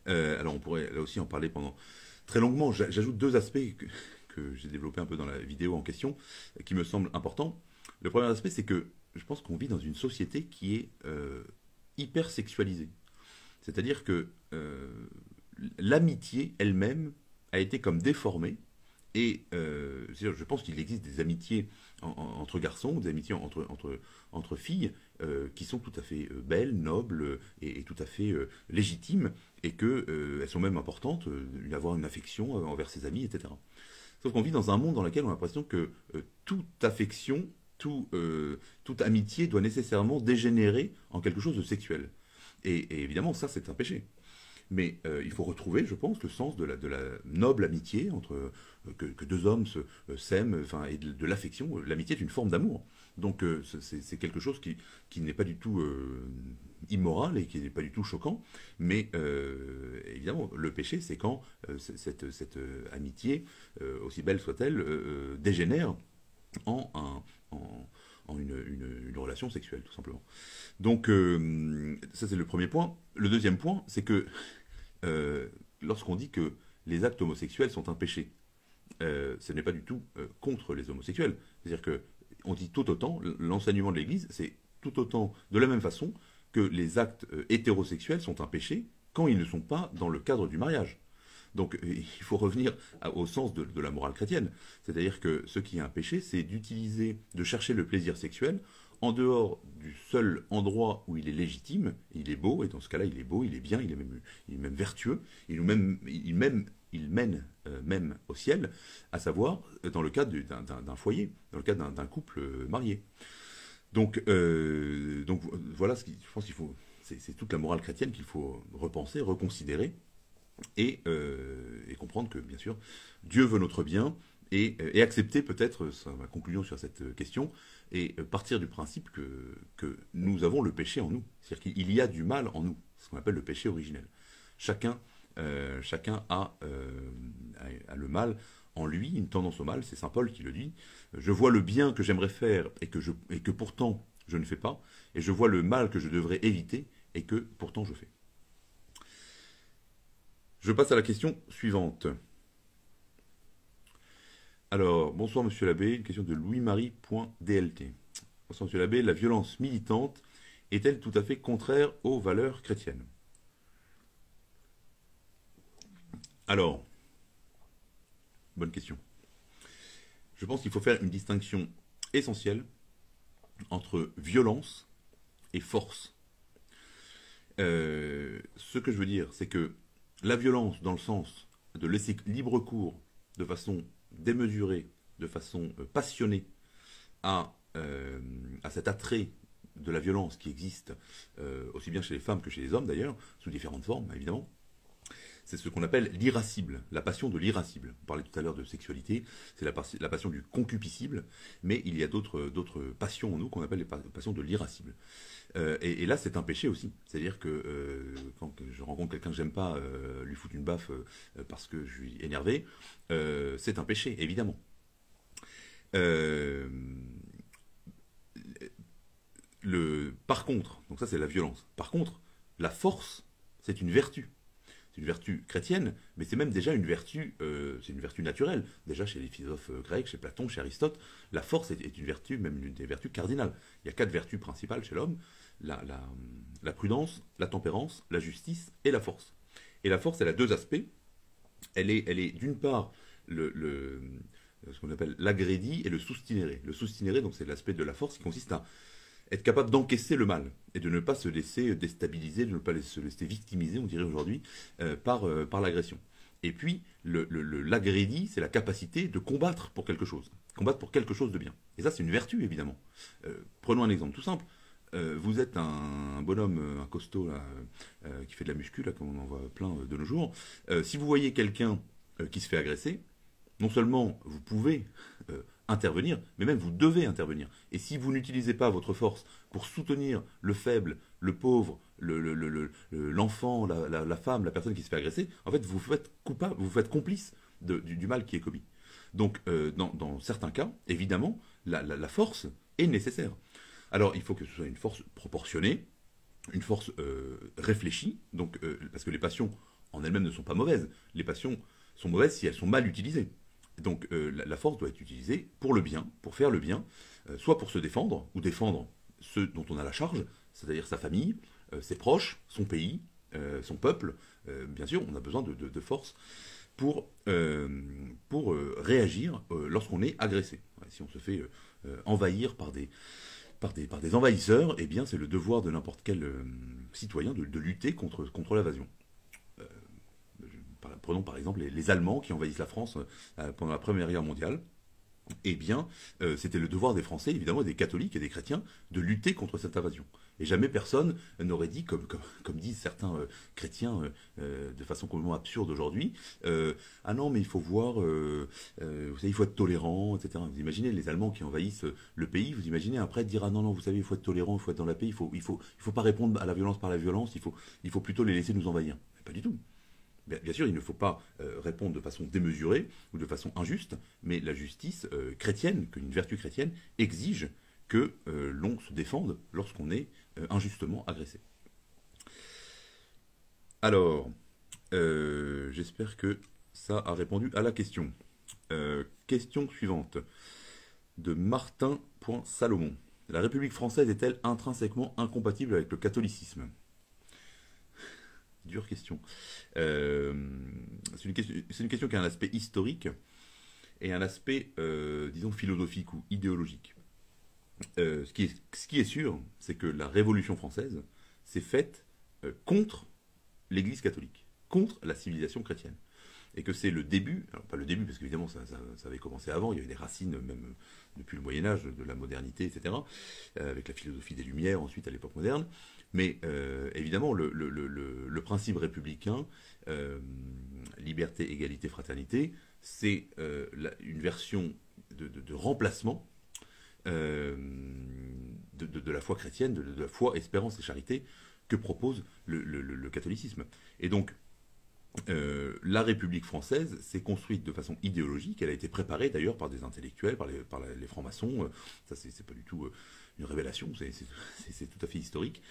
Alors on pourrait là aussi en parler pendant très longuement. J'ajoute deux aspects que j'ai développés un peu dans la vidéo en question, qui me semblent importants. Le premier aspect, c'est que je pense qu'on vit dans une société qui est hyper sexualisée. C'est-à-dire que l'amitié elle-même a été comme déformée. Et je pense qu'il existe des amitiés entre garçons, des amitiés entre filles qui sont tout à fait belles, nobles et tout à fait légitimes, et qu'elles sont même importantes, d'avoir une affection envers ses amis, etc. Sauf qu'on vit dans un monde dans lequel on a l'impression que toute affection, toute amitié doit nécessairement dégénérer en quelque chose de sexuel. Et évidemment, ça, c'est un péché. Mais il faut retrouver, je pense, le sens de la noble amitié entre que deux hommes s'aiment, enfin, et de l'affection. L'amitié est une forme d'amour. Donc c'est quelque chose qui n'est pas du tout immoral et qui n'est pas du tout choquant. Mais évidemment, le péché, c'est quand cette amitié, aussi belle soit-elle, dégénère en une relation sexuelle, tout simplement. Donc, ça c'est le premier point. Le deuxième point, c'est que lorsqu'on dit que les actes homosexuels sont un péché, ce n'est pas du tout contre les homosexuels. C'est-à-dire que on dit tout autant, l'enseignement de l'Église, c'est tout autant de la même façon que les actes hétérosexuels sont un péché quand ils ne sont pas dans le cadre du mariage. Donc il faut revenir au sens de la morale chrétienne. C'est-à-dire que ce qui est un péché, c'est de chercher le plaisir sexuel en dehors du seul endroit où il est légitime, il est beau, et dans ce cas-là, il est beau, il est bien, il est même vertueux, il mène même au ciel, à savoir dans le cadre d'un foyer, dans le cadre d'un couple marié. Donc voilà, je pense qu'il faut, c'est toute la morale chrétienne qu'il faut repenser, reconsidérer, et comprendre que, bien sûr, Dieu veut notre bien, et accepter peut-être, ça ma conclusion sur cette question, et partir du principe que nous avons le péché en nous. C'est-à-dire qu'il y a du mal en nous, ce qu'on appelle le péché originel. Chacun, chacun a le mal en lui, une tendance au mal, c'est saint Paul qui le dit. Je vois le bien que j'aimerais faire et que pourtant je ne fais pas, et je vois le mal que je devrais éviter et que pourtant je fais. Je passe à la question suivante. Alors, bonsoir Monsieur l'abbé, une question de Louis-Marie.dlt. Bonsoir Monsieur l'abbé, la violence militante est-elle tout à fait contraire aux valeurs chrétiennes? Alors, bonne question. Je pense qu'il faut faire une distinction essentielle entre violence et force. Ce que je veux dire, c'est que la violence, dans le sens de laisser libre cours de façon démesurée, de façon passionnée à cet attrait de la violence qui existe aussi bien chez les femmes que chez les hommes d'ailleurs, sous différentes formes évidemment, c'est ce qu'on appelle l'irascible, la passion de l'irascible. On parlait tout à l'heure de sexualité, c'est la passion du concupiscible, mais il y a d'autres passions en nous qu'on appelle les passions de l'irascible. Et là, c'est un péché aussi. C'est-à-dire que quand je rencontre quelqu'un que j'aime pas, lui foutre une baffe parce que je suis énervé, c'est un péché, évidemment. Euh, Par contre, donc ça c'est la violence. Par contre, la force, c'est une vertu. C'est une vertu chrétienne, mais c'est même déjà c'est une vertu naturelle. Déjà chez les philosophes grecs, chez Platon, chez Aristote, la force est une vertu, même une des vertus cardinales. Il y a 4 vertus principales chez l'homme, la prudence, la tempérance, la justice et la force. Et la force, elle a 2 aspects. Elle est d'une part ce qu'on appelle l'agrédie et le soustinéré. Le soustinéré, donc c'est l'aspect de la force qui consiste à être capable d'encaisser le mal et de ne pas se laisser déstabiliser, de ne pas se laisser victimiser, on dirait aujourd'hui, par l'agression. Et puis, l'agrédie, c'est la capacité de combattre pour quelque chose de bien. Et ça, c'est une vertu, évidemment. Prenons un exemple tout simple. Vous êtes un bonhomme, un costaud, là, qui fait de la muscu, là, comme on en voit plein de nos jours. Si vous voyez quelqu'un qui se fait agresser, non seulement vous pouvez intervenir, mais même vous devez intervenir. Et si vous n'utilisez pas votre force pour soutenir le faible, le pauvre, l'enfant, la femme, la personne qui se fait agresser, en fait, vous faites coupable, vous faites complice du mal qui est commis. Donc, dans certains cas, évidemment, la force est nécessaire. Alors, il faut que ce soit une force proportionnée, une force réfléchie, donc, parce que les passions en elles-mêmes ne sont pas mauvaises. Les passions sont mauvaises si elles sont mal utilisées. Donc la force doit être utilisée pour le bien, pour faire le bien, soit pour se défendre, ou défendre ceux dont on a la charge, c'est-à-dire sa famille, ses proches, son pays, son peuple. Bien sûr, on a besoin de force pour réagir lorsqu'on est agressé. Si on se fait envahir par des envahisseurs, eh bien c'est le devoir de n'importe quel citoyen de lutter contre l'invasion. Prenons par exemple les Allemands qui envahissent la France pendant la Première Guerre mondiale. Eh bien, c'était le devoir des Français, évidemment, des catholiques et des chrétiens, de lutter contre cette invasion. Et jamais personne n'aurait dit, comme disent certains chrétiens de façon complètement absurde aujourd'hui, ah non, mais il faut voir, vous savez, il faut être tolérant, etc. Vous imaginez les Allemands qui envahissent le pays, vous imaginez un prêtre dire, ah non, non, vous savez, il faut être tolérant, il faut être dans la paix, il faut pas répondre à la violence par la violence, il faut plutôt les laisser nous envahir. Mais pas du tout. Bien sûr, il ne faut pas répondre de façon démesurée ou de façon injuste, mais la justice chrétienne, qu'une vertu chrétienne, exige que l'on se défende lorsqu'on est injustement agressé. Alors, j'espère que ça a répondu à la question. Question suivante, de Martin.Salomon. La République française est-elle intrinsèquement incompatible avec le catholicisme? Dure question. C'est une question qui a un aspect historique et un aspect, disons, philosophique ou idéologique. Ce qui est sûr, c'est que la Révolution française s'est faite contre l'Église catholique, contre la civilisation chrétienne. Et que c'est le début, alors pas le début, parce qu'évidemment ça avait commencé avant, il y avait des racines même depuis le Moyen-Âge, de la modernité, etc., avec la philosophie des Lumières, ensuite à l'époque moderne. Mais évidemment, le principe républicain, liberté, égalité, fraternité, c'est une version de remplacement de la foi chrétienne, de la foi, espérance et charité que propose le catholicisme. Et donc, la République française s'est construite de façon idéologique. Elle a été préparée d'ailleurs par des intellectuels, par les francs-maçons. Ça, c'est pas du tout une révélation, c'est tout à fait historique.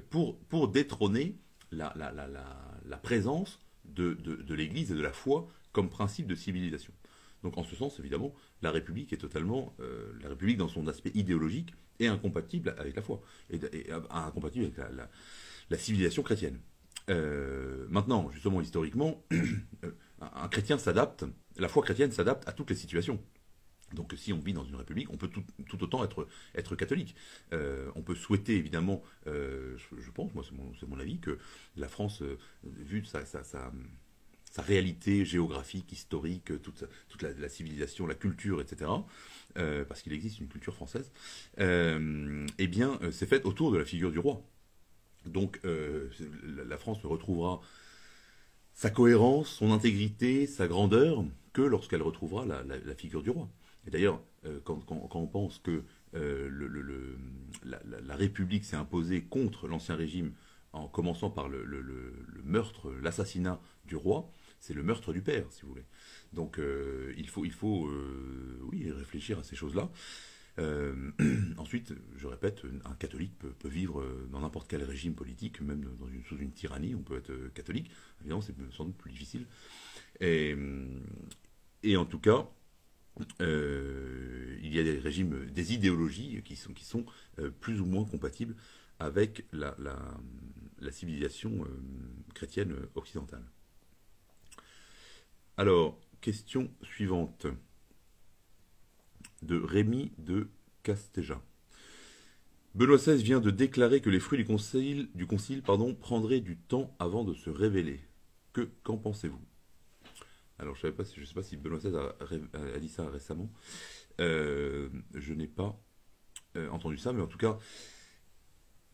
Pour détrôner la présence de l'Église et de la foi comme principe de civilisation. Donc en ce sens, évidemment, la République est totalement, la République dans son aspect idéologique est incompatible avec la foi, et incompatible avec la civilisation chrétienne. Maintenant, justement, historiquement, un chrétien s'adapte, la foi chrétienne s'adapte à toutes les situations. Donc si on vit dans une république, on peut tout autant être catholique. On peut souhaiter, évidemment, je pense, moi c'est mon avis, que la France, vu sa réalité géographique, historique, toute la civilisation, la culture, etc., parce qu'il existe une culture française, eh bien, c'est fait autour de la figure du roi. Donc, la France ne retrouvera sa cohérence, son intégrité, sa grandeur, que lorsqu'elle retrouvera la figure du roi. Et d'ailleurs, quand on pense que la République s'est imposée contre l'Ancien Régime, en commençant par le meurtre, l'assassinat du roi, c'est le meurtre du père, si vous voulez. Donc il faut oui, réfléchir à ces choses-là. Ensuite, je répète, un catholique peut vivre dans n'importe quel régime politique, même sous une tyrannie, on peut être catholique. Évidemment, c'est sans doute plus difficile. Et en tout cas, il y a des régimes, des idéologies qui sont plus ou moins compatibles avec la civilisation chrétienne occidentale. Alors, question suivante de Rémi de Castéja. Benoît XVI vient de déclarer que les fruits du concile prendraient du temps avant de se révéler. Qu'en pensez-vous? Alors, je ne sais pas si Benoît XVI a dit ça récemment. Je n'ai pas entendu ça, mais en tout cas,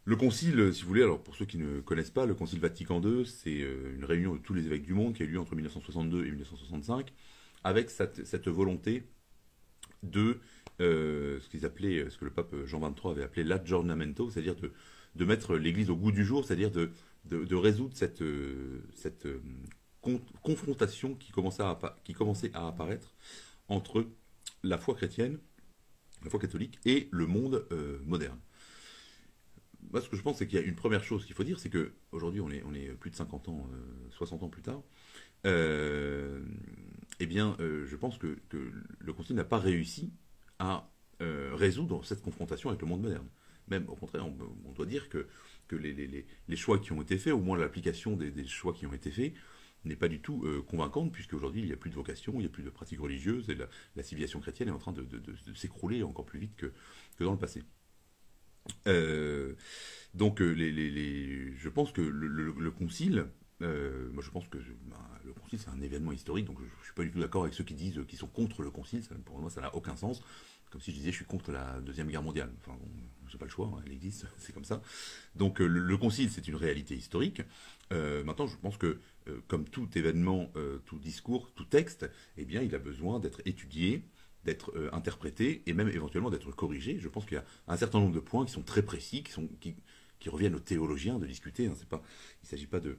le concile, si vous voulez, alors pour ceux qui ne connaissent pas, le concile Vatican II, c'est une réunion de tous les évêques du monde qui a eu lieu entre 1962 et 1965, avec cette volonté de ce que le pape Jean XXIII avait appelé l'aggiornamento, c'est-à-dire de mettre l'Église au goût du jour, c'est-à-dire de résoudre cette confrontation qui commençait à apparaître entre la foi chrétienne, la foi catholique et le monde moderne. Moi, ce que je pense, c'est qu'il y a une première chose qu'il faut dire, c'est qu'aujourd'hui, on est plus de 50 ans, 60 ans plus tard, eh bien, je pense que le Concile n'a pas réussi à résoudre cette confrontation avec le monde moderne. Même, au contraire, on doit dire que les choix qui ont été faits, au moins l'application des choix qui ont été faits, n'est pas du tout convaincante, puisque aujourd'hui, il n'y a plus de vocation, il n'y a plus de pratiques religieuses, et la civilisation chrétienne est en train de s'écrouler encore plus vite que dans le passé. Donc, je pense que le concile, moi je pense que le concile c'est un événement historique, donc je ne suis pas du tout d'accord avec ceux qui disent qu'ils sont contre le concile, pour moi ça n'a aucun sens, comme si je disais je suis contre la Deuxième Guerre mondiale, enfin bon, j'ai pas le choix, hein, elle existe, c'est comme ça. Donc le concile c'est une réalité historique. Maintenant je pense que comme tout événement, tout discours, tout texte, eh bien il a besoin d'être étudié, d'être interprété et même éventuellement d'être corrigé. Je pense qu'il y a un certain nombre de points qui sont très précis, qui reviennent aux théologiens de discuter. Hein. Il ne s'agit pas de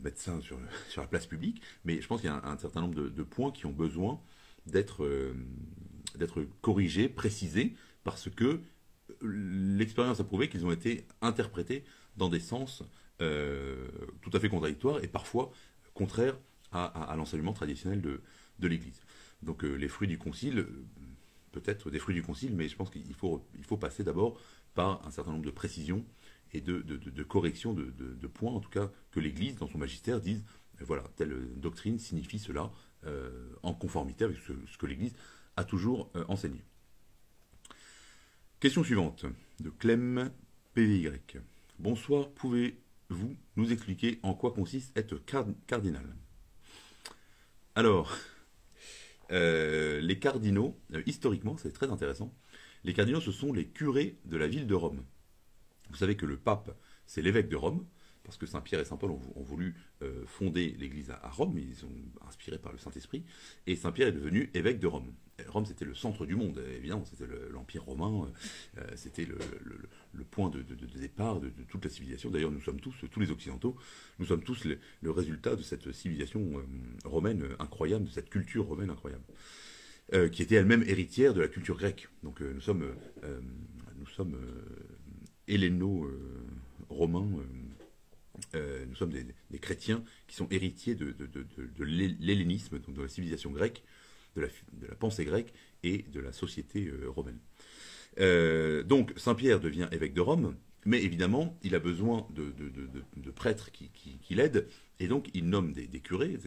mettre ça sur la place publique, mais je pense qu'il y a un certain nombre de points qui ont besoin d'être corrigés, précisés, parce que l'expérience a prouvé qu'ils ont été interprétés dans des sens tout à fait contradictoires et parfois contraires à l'enseignement traditionnel de l'Église. Donc les fruits du concile, peut-être des fruits du concile, mais je pense qu'il faut passer d'abord par un certain nombre de précisions et de corrections de points, en tout cas, que l'Église, dans son magistère, dise, voilà, telle doctrine signifie cela, en conformité avec ce que l'Église a toujours enseigné. Question suivante, de Clem PVY. Bonsoir, pouvez-vous nous expliquer en quoi consiste être cardinal? Alors, les cardinaux, historiquement, c'est très intéressant, les cardinaux, ce sont les curés de la ville de Rome. Vous savez que le pape, c'est l'évêque de Rome, parce que Saint Pierre et Saint Paul ont voulu fonder l'Église à Rome, ils sont inspirés par le Saint-Esprit, et Saint Pierre est devenu évêque de Rome. Rome, c'était le centre du monde, évidemment, c'était l'Empire romain, c'était le point de départ de toute la civilisation. D'ailleurs, nous sommes tous les Occidentaux, nous sommes tous le résultat de cette civilisation romaine incroyable, de cette culture romaine incroyable, qui était elle-même héritière de la culture grecque. Donc nous sommes helléno-romains, nous sommes des chrétiens qui sont héritiers de l'hellénisme, donc de la civilisation grecque, de la pensée grecque et de la société romaine. Donc Saint-Pierre devient évêque de Rome, mais évidemment il a besoin de prêtres qui l'aident, et donc il nomme des curés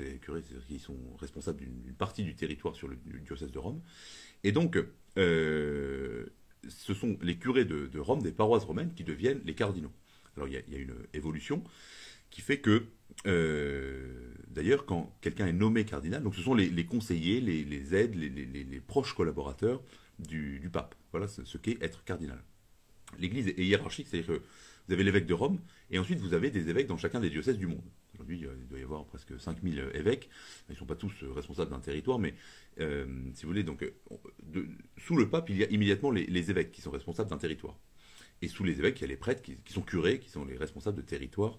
qui sont responsables d'une partie du territoire sur le diocèse de Rome, et donc ce sont les curés de Rome, des paroisses romaines, qui deviennent les cardinaux. Alors il y a une évolution qui fait que, d'ailleurs, quand quelqu'un est nommé cardinal, donc ce sont les conseillers, les aides, les proches collaborateurs du pape. Voilà ce qu'est être cardinal. L'Église est hiérarchique, c'est-à-dire que vous avez l'évêque de Rome, et ensuite vous avez des évêques dans chacun des diocèses du monde. Aujourd'hui, il doit y avoir presque 5000 évêques. Ils ne sont pas tous responsables d'un territoire, mais si vous voulez, donc, sous le pape, il y a immédiatement les évêques qui sont responsables d'un territoire. Et sous les évêques, il y a les prêtres qui sont curés, qui sont les responsables de territoire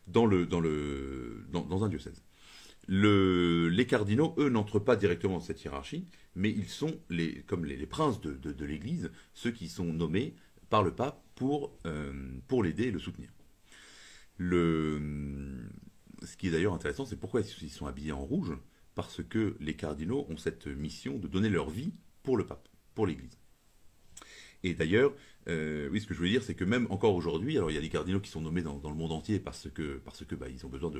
dans un diocèse. Les cardinaux, eux, n'entrent pas directement dans cette hiérarchie, mais ils sont comme les princes de l'Église, ceux qui sont nommés par le pape pour l'aider et le soutenir. Ce qui est d'ailleurs intéressant, c'est pourquoi ils sont habillés en rouge, parce que les cardinaux ont cette mission de donner leur vie pour le pape, pour l'Église. Et d'ailleurs, oui, ce que je voulais dire, c'est que même encore aujourd'hui, alors il y a des cardinaux qui sont nommés dans le monde entier parce que ils ont besoin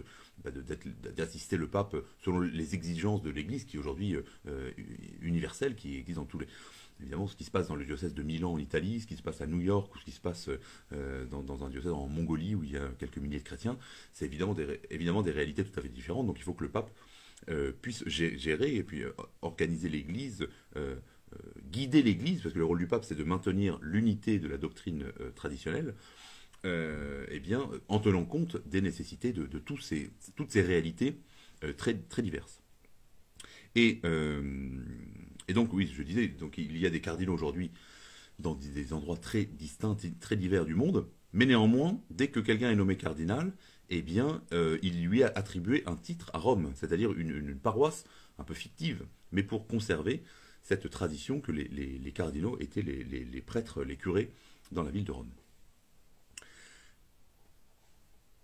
d'assister le pape selon les exigences de l'Église, qui est aujourd'hui universelle, qui existe dans tous les... Évidemment, ce qui se passe dans le diocèse de Milan en Italie, ce qui se passe à New York, ou ce qui se passe dans un diocèse en Mongolie où il y a quelques milliers de chrétiens, c'est évidemment des réalités tout à fait différentes. Donc il faut que le pape puisse gérer et puis organiser l'Église, guider l'Église, parce que le rôle du pape, c'est de maintenir l'unité de la doctrine traditionnelle, eh bien, en tenant compte des nécessités de toutes ces réalités très, très diverses. Et donc, oui, je disais, donc, il y a des cardinaux aujourd'hui dans des endroits très distincts, très divers du monde, mais néanmoins, dès que quelqu'un est nommé cardinal, eh bien, il lui a attribué un titre à Rome, c'est-à-dire une paroisse un peu fictive, mais pour conserver cette tradition que les cardinaux étaient les prêtres, les curés dans la ville de Rome.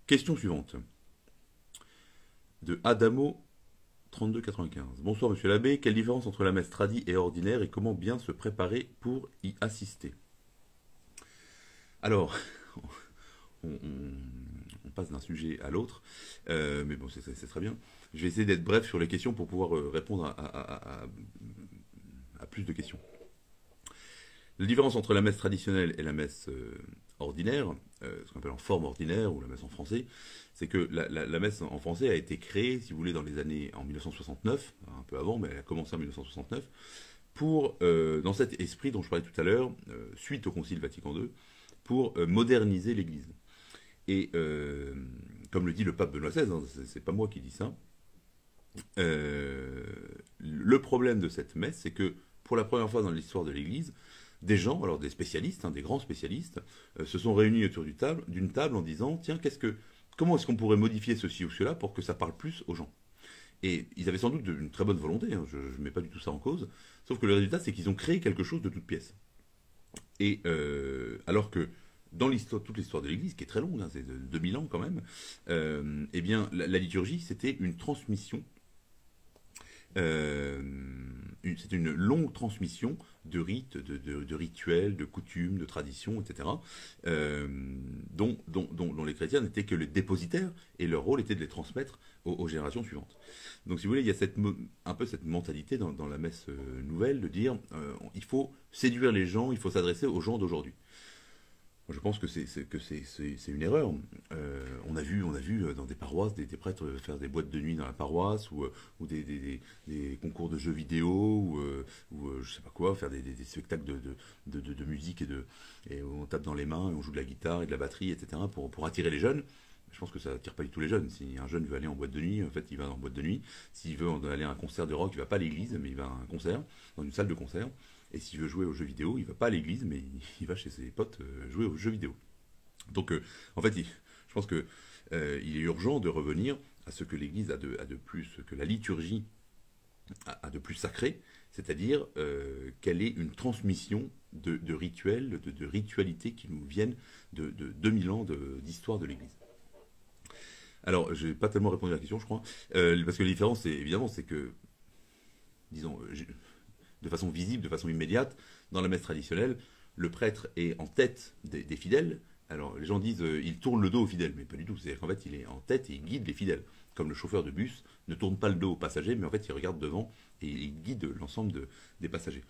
Question suivante. De Adamo 3295. Bonsoir monsieur l'abbé, quelle différence entre la messe tradie et ordinaire et comment bien se préparer pour y assister? Alors, on passe d'un sujet à l'autre, mais bon, c'est très bien. Je vais essayer d'être bref sur les questions pour pouvoir répondre à plus de questions. La différence entre la messe traditionnelle et la messe ordinaire, ce qu'on appelle en forme ordinaire ou la messe en français, c'est que la messe en français a été créée, si vous voulez, en 1969, un peu avant, mais elle a commencé en 1969, dans cet esprit dont je parlais tout à l'heure, suite au Concile Vatican II, pour moderniser l'Église. Et comme le dit le pape Benoît XVI, hein, c'est pas moi qui dis ça, le problème de cette messe, c'est que pour la première fois dans l'histoire de l'Église, des gens, alors des spécialistes, hein, des grands spécialistes, se sont réunis autour d'une table en disant, tiens, comment est-ce qu'on pourrait modifier ceci ou cela pour que ça parle plus aux gens? Et ils avaient sans doute une très bonne volonté, hein, je ne mets pas du tout ça en cause, sauf que le résultat, c'est qu'ils ont créé quelque chose de toute pièce. Et alors que dans toute l'histoire de l'Église, qui est très longue, hein, c'est de 2000 ans quand même, eh bien, la liturgie, c'était une transmission. C'est une longue transmission de rites, de rituels, de coutumes, de traditions, etc., dont les chrétiens n'étaient que les dépositaires, et leur rôle était de les transmettre aux générations suivantes. Donc, si vous voulez, il y a un peu cette mentalité dans la messe nouvelle de dire il faut séduire les gens, il faut s'adresser aux gens d'aujourd'hui. Moi, je pense que c'est une erreur. On a vu dans des paroisses des prêtres faire des boîtes de nuit dans la paroisse ou des concours de jeux vidéo ou je sais pas quoi, faire des spectacles de musique et on tape dans les mains et on joue de la guitare et de la batterie, etc. pour attirer les jeunes. Je pense que ça attire pas du tout les jeunes. Si un jeune veut aller en boîte de nuit, en fait, il va en boîte de nuit. S'il veut aller à un concert de rock, il va pas à l'église, mais il va à un concert, dans une salle de concert. Et s'il veut jouer aux jeux vidéo, il va pas à l'église, mais il va chez ses potes jouer aux jeux vidéo. Donc, en fait, je pense que il est urgent de revenir à ce que l'Église a de plus, ce que la liturgie a de plus sacré, c'est-à-dire qu'elle est une transmission de rituels, de ritualités qui nous viennent de 2000 ans d'histoire de l'Église. Alors, je n'ai pas tellement répondu à la question, je crois, parce que la différence, évidemment, c'est que, disons, de façon visible, de façon immédiate, dans la messe traditionnelle, le prêtre est en tête des fidèles. Alors les gens disent il tourne le dos aux fidèles, mais pas du tout. C'est-à-dire qu'en fait il est en tête et il guide les fidèles. Comme le chauffeur de bus ne tourne pas le dos aux passagers, mais en fait il regarde devant et il guide l'ensemble des passagers.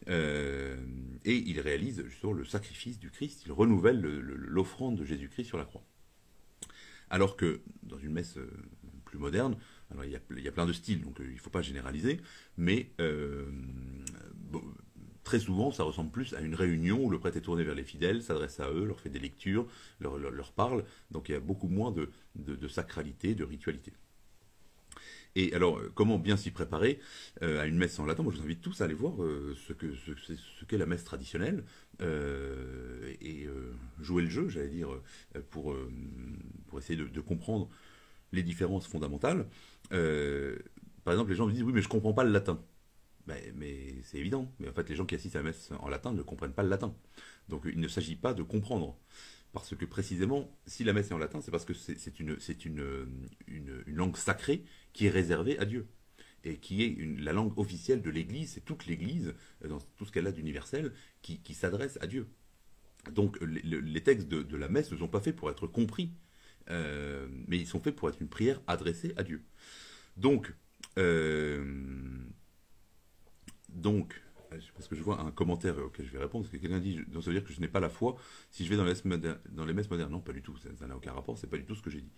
Et il réalise justement le sacrifice du Christ, il renouvelle l'offrande de Jésus-Christ sur la croix. Alors que dans une messe plus moderne, alors il y a plein de styles, donc il ne faut pas généraliser, mais bon, très souvent ça ressemble plus à une réunion où le prêtre est tourné vers les fidèles, s'adresse à eux, leur fait des lectures, leur parle, donc il y a beaucoup moins de sacralité, de ritualité. Et alors, comment bien s'y préparer à une messe en latin? Moi, je vous invite tous à aller voir ce qu'est la messe traditionnelle et jouer le jeu, j'allais dire, pour essayer de comprendre les différences fondamentales. Par exemple, les gens me disent, oui, mais je ne comprends pas le latin. Mais c'est évident. Mais en fait, les gens qui assistent à la messe en latin ne comprennent pas le latin. Donc, il ne s'agit pas de comprendre. Parce que précisément, si la messe est en latin, c'est parce que c'est une langue sacrée qui est réservée à Dieu. Et qui est la langue officielle de l'Église, c'est toute l'Église, dans tout ce qu'elle a d'universel, qui s'adresse à Dieu. Donc les textes de la messe ne sont pas faits pour être compris, mais ils sont faits pour être une prière adressée à Dieu. Donc, donc parce que je vois un commentaire auquel je vais répondre, parce que quelqu'un dit, donc ça veut dire que je n'ai pas la foi si je vais dans les messes modernes. Non, pas du tout, ça n'a aucun rapport, c'est pas du tout ce que j'ai dit.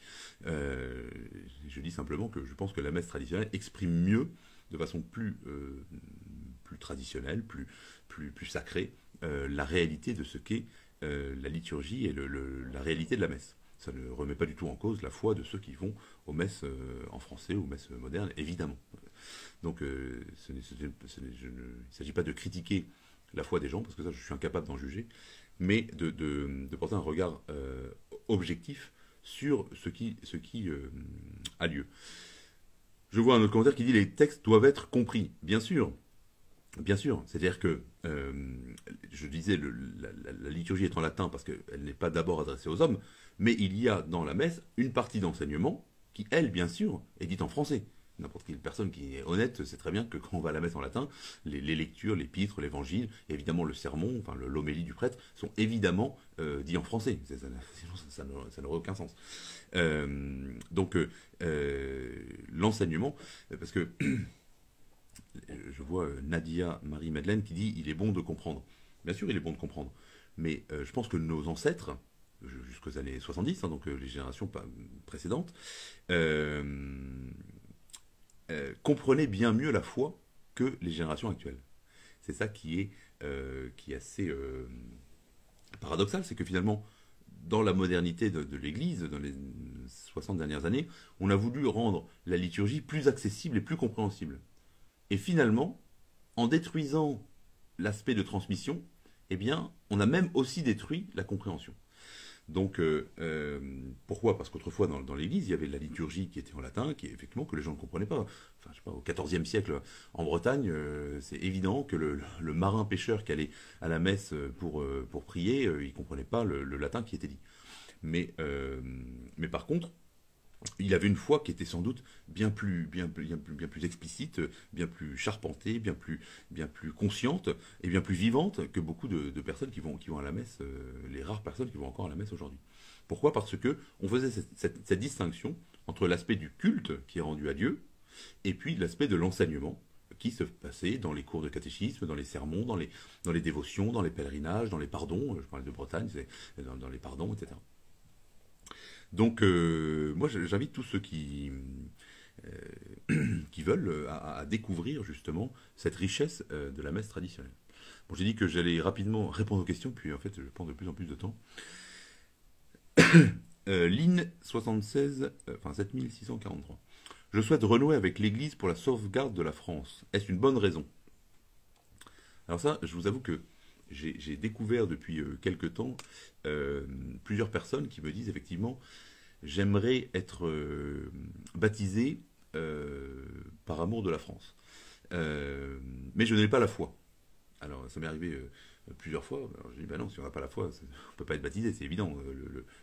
Je dis simplement que je pense que la messe traditionnelle exprime mieux, de façon plus traditionnelle, plus sacrée, la réalité de ce qu'est la liturgie et la réalité de la messe. Ça ne remet pas du tout en cause la foi de ceux qui vont aux messes en français, aux messes modernes, évidemment. Donc, il ne s'agit pas de critiquer la foi des gens, parce que ça, je suis incapable d'en juger, mais de porter un regard objectif sur ce qui a lieu. Je vois un autre commentaire qui dit les textes doivent être compris. Bien sûr, c'est-à-dire que je disais la liturgie est en latin parce qu'elle n'est pas d'abord adressée aux hommes, mais il y a dans la messe une partie d'enseignement qui, elle, bien sûr, est dite en français. N'importe quelle personne qui est honnête sait très bien que quand on va à la messe en latin, les lectures, l'épître, l'évangile, et évidemment le sermon, enfin l'homélie du prêtre, sont évidemment dits en français. Sinon, ça n'aurait aucun sens. Donc, l'enseignement, parce que je vois Nadia Marie-Madeleine qui dit il est bon de comprendre. Bien sûr, il est bon de comprendre. Mais je pense que nos ancêtres, jusqu'aux années 70, hein, donc les générations précédentes, comprenaient bien mieux la foi que les générations actuelles. C'est ça qui est assez paradoxal, c'est que finalement, dans la modernité de l'Église, dans les 60 dernières années, on a voulu rendre la liturgie plus accessible et plus compréhensible. Et finalement, en détruisant l'aspect de transmission, eh bien, on a même aussi détruit la compréhension. Donc, pourquoi? Parce qu'autrefois, dans l'Église, il y avait la liturgie qui était en latin, qui effectivement que les gens ne comprenaient pas. Enfin, je sais pas, au XIVe siècle, en Bretagne, c'est évident que le marin pêcheur qui allait à la messe pour prier, il ne comprenait pas le latin qui était dit. Mais par contre, il avait une foi qui était sans doute bien plus explicite, bien plus charpentée, bien plus consciente et bien plus vivante que beaucoup de personnes qui vont à la messe, les rares personnes qui vont encore à la messe aujourd'hui. Pourquoi? Parce que on faisait cette distinction entre l'aspect du culte qui est rendu à Dieu et puis l'aspect de l'enseignement qui se passaient dans les cours de catéchisme, dans les sermons, dans les dévotions, dans les pèlerinages, dans les pardons. Je parlais de Bretagne, c'est dans les pardons, etc. Donc, moi, j'invite tous ceux qui veulent à découvrir justement cette richesse de la messe traditionnelle. Bon, j'ai dit que j'allais rapidement répondre aux questions, puis en fait, je prends de plus en plus de temps. Ligne 76, enfin 7643. Je souhaite renouer avec l'Église pour la sauvegarde de la France. Est-ce une bonne raison? Alors ça, je vous avoue que j'ai découvert depuis quelque temps plusieurs personnes qui me disent effectivement, j'aimerais être baptisé par amour de la France. Mais je n'ai pas la foi. Alors ça m'est arrivé plusieurs fois. Alors, je dis, ben non, si on n'a pas la foi, on ne peut pas être baptisé, c'est évident.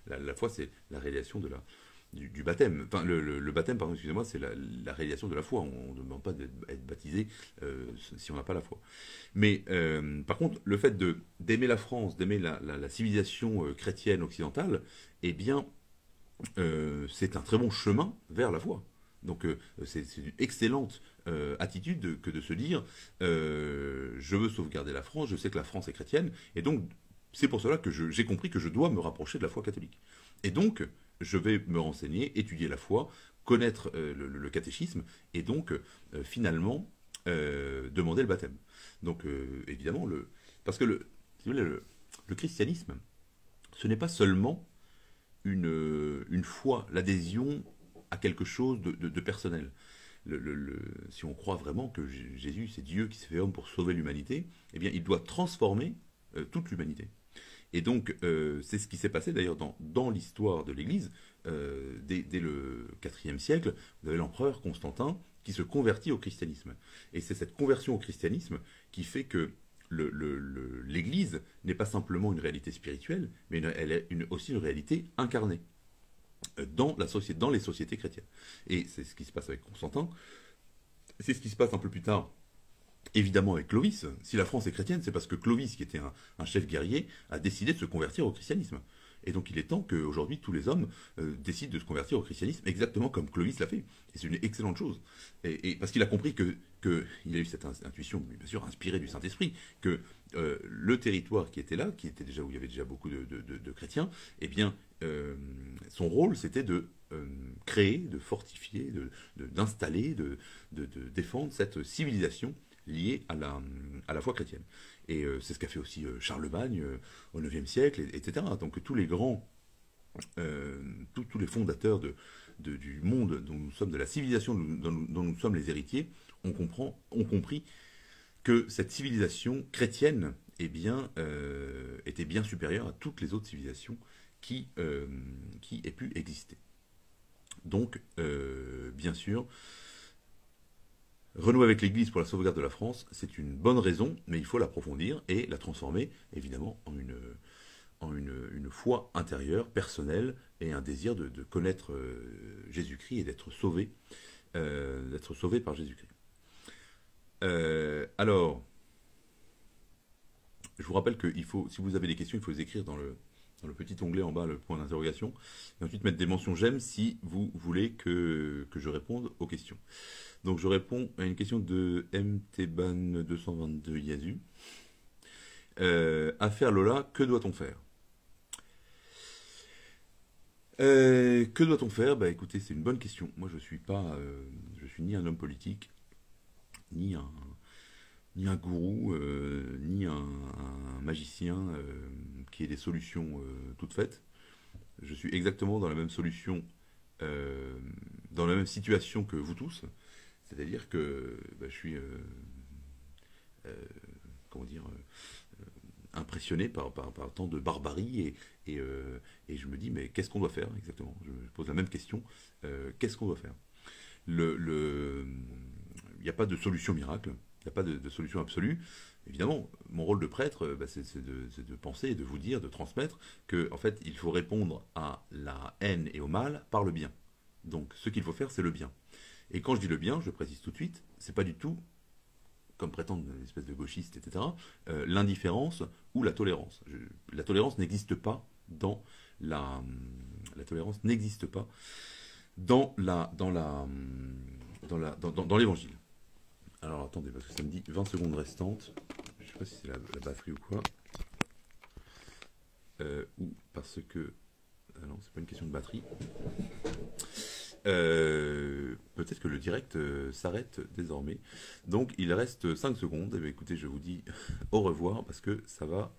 La foi, c'est la réalisation du baptême. Enfin, le baptême, pardon, excusez-moi, c'est la réalisation de la foi. On ne demande pas d'être baptisé si on n'a pas la foi. Mais par contre, le fait d'aimer la France, d'aimer la civilisation chrétienne occidentale, eh bien, c'est un très bon chemin vers la foi. Donc c'est une excellente attitude que de se dire je veux sauvegarder la France, je sais que la France est chrétienne, et donc c'est pour cela que j'ai compris que je dois me rapprocher de la foi catholique. Et donc je vais me renseigner, étudier la foi, connaître le catéchisme, et donc finalement demander le baptême. Donc évidemment, parce que si vous voulez, le christianisme, ce n'est pas seulement une foi, l'adhésion à quelque chose de personnel. Si on croit vraiment que Jésus, c'est Dieu qui s'est fait homme pour sauver l'humanité, eh bien, il doit transformer toute l'humanité. Et donc, c'est ce qui s'est passé d'ailleurs dans l'histoire de l'Église. Dès le IVe siècle, vous avez l'empereur Constantin qui se convertit au christianisme. Et c'est cette conversion au christianisme qui fait que l'Église n'est pas simplement une réalité spirituelle, mais elle est aussi une réalité incarnée dans les sociétés chrétiennes. Et c'est ce qui se passe avec Constantin. C'est ce qui se passe un peu plus tard, évidemment, avec Clovis. Si la France est chrétienne, c'est parce que Clovis, qui était un chef guerrier, a décidé de se convertir au christianisme. Et donc il est temps qu'aujourd'hui tous les hommes décident de se convertir au christianisme exactement comme Clovis l'a fait. Et c'est une excellente chose. Et parce qu'il a compris qu'il a eu cette intuition, bien sûr inspirée du Saint-Esprit, que le territoire qui était là, où il y avait déjà beaucoup de chrétiens, eh bien son rôle c'était de créer, de fortifier, d'installer, de défendre cette civilisation liée à la foi chrétienne. Et c'est ce qu'a fait aussi Charlemagne au IXe siècle, etc. Donc tous les grands, tous les fondateurs du monde dont nous sommes, de la civilisation dont nous sommes les héritiers, ont compris que cette civilisation chrétienne était bien supérieure à toutes les autres civilisations qui aient pu exister. Donc, bien sûr, renouer avec l'Église pour la sauvegarde de la France, c'est une bonne raison, mais il faut l'approfondir et la transformer, évidemment, en une foi intérieure, personnelle, et un désir de connaître Jésus-Christ et d'être sauvé par Jésus-Christ. Alors, je vous rappelle que si vous avez des questions, il faut les écrire dans le petit onglet en bas, le point d'interrogation, et ensuite mettre des mentions j'aime si vous voulez que je réponde aux questions. Donc je réponds à une question de MTBAN222 Yazu. Affaire Lola, que doit-on faire? Que doit-on faire? Bah écoutez, c'est une bonne question. Moi je suis ni un homme politique, ni un gourou, ni un magicien qui ait des solutions toutes faites. Je suis exactement dans la même solution, dans la même situation que vous tous. C'est-à-dire que je suis impressionné par tant de barbarie et je me dis mais qu'est-ce qu'on doit faire exactement? Je pose la même question. Qu'est-ce qu'on doit faire? Il n'y a pas de solution miracle, il n'y a pas de solution absolue. Évidemment, mon rôle de prêtre, c'est de penser et de vous dire, de transmettre que en fait, il faut répondre à la haine et au mal par le bien. Donc, ce qu'il faut faire, c'est le bien. Et quand je dis le bien, je précise tout de suite, c'est pas du tout, comme prétendent une espèce de gauchiste, etc., l'indifférence ou la tolérance. La tolérance n'existe pas dans l'évangile. Alors attendez, parce que ça me dit 20 secondes restantes. Je sais pas si c'est la batterie ou quoi. Ou parce que... Ah non, c'est pas une question de batterie. Peut-être que le direct s'arrête désormais. Donc il reste 5 secondes. Et bien, écoutez, je vous dis au revoir parce que ça va.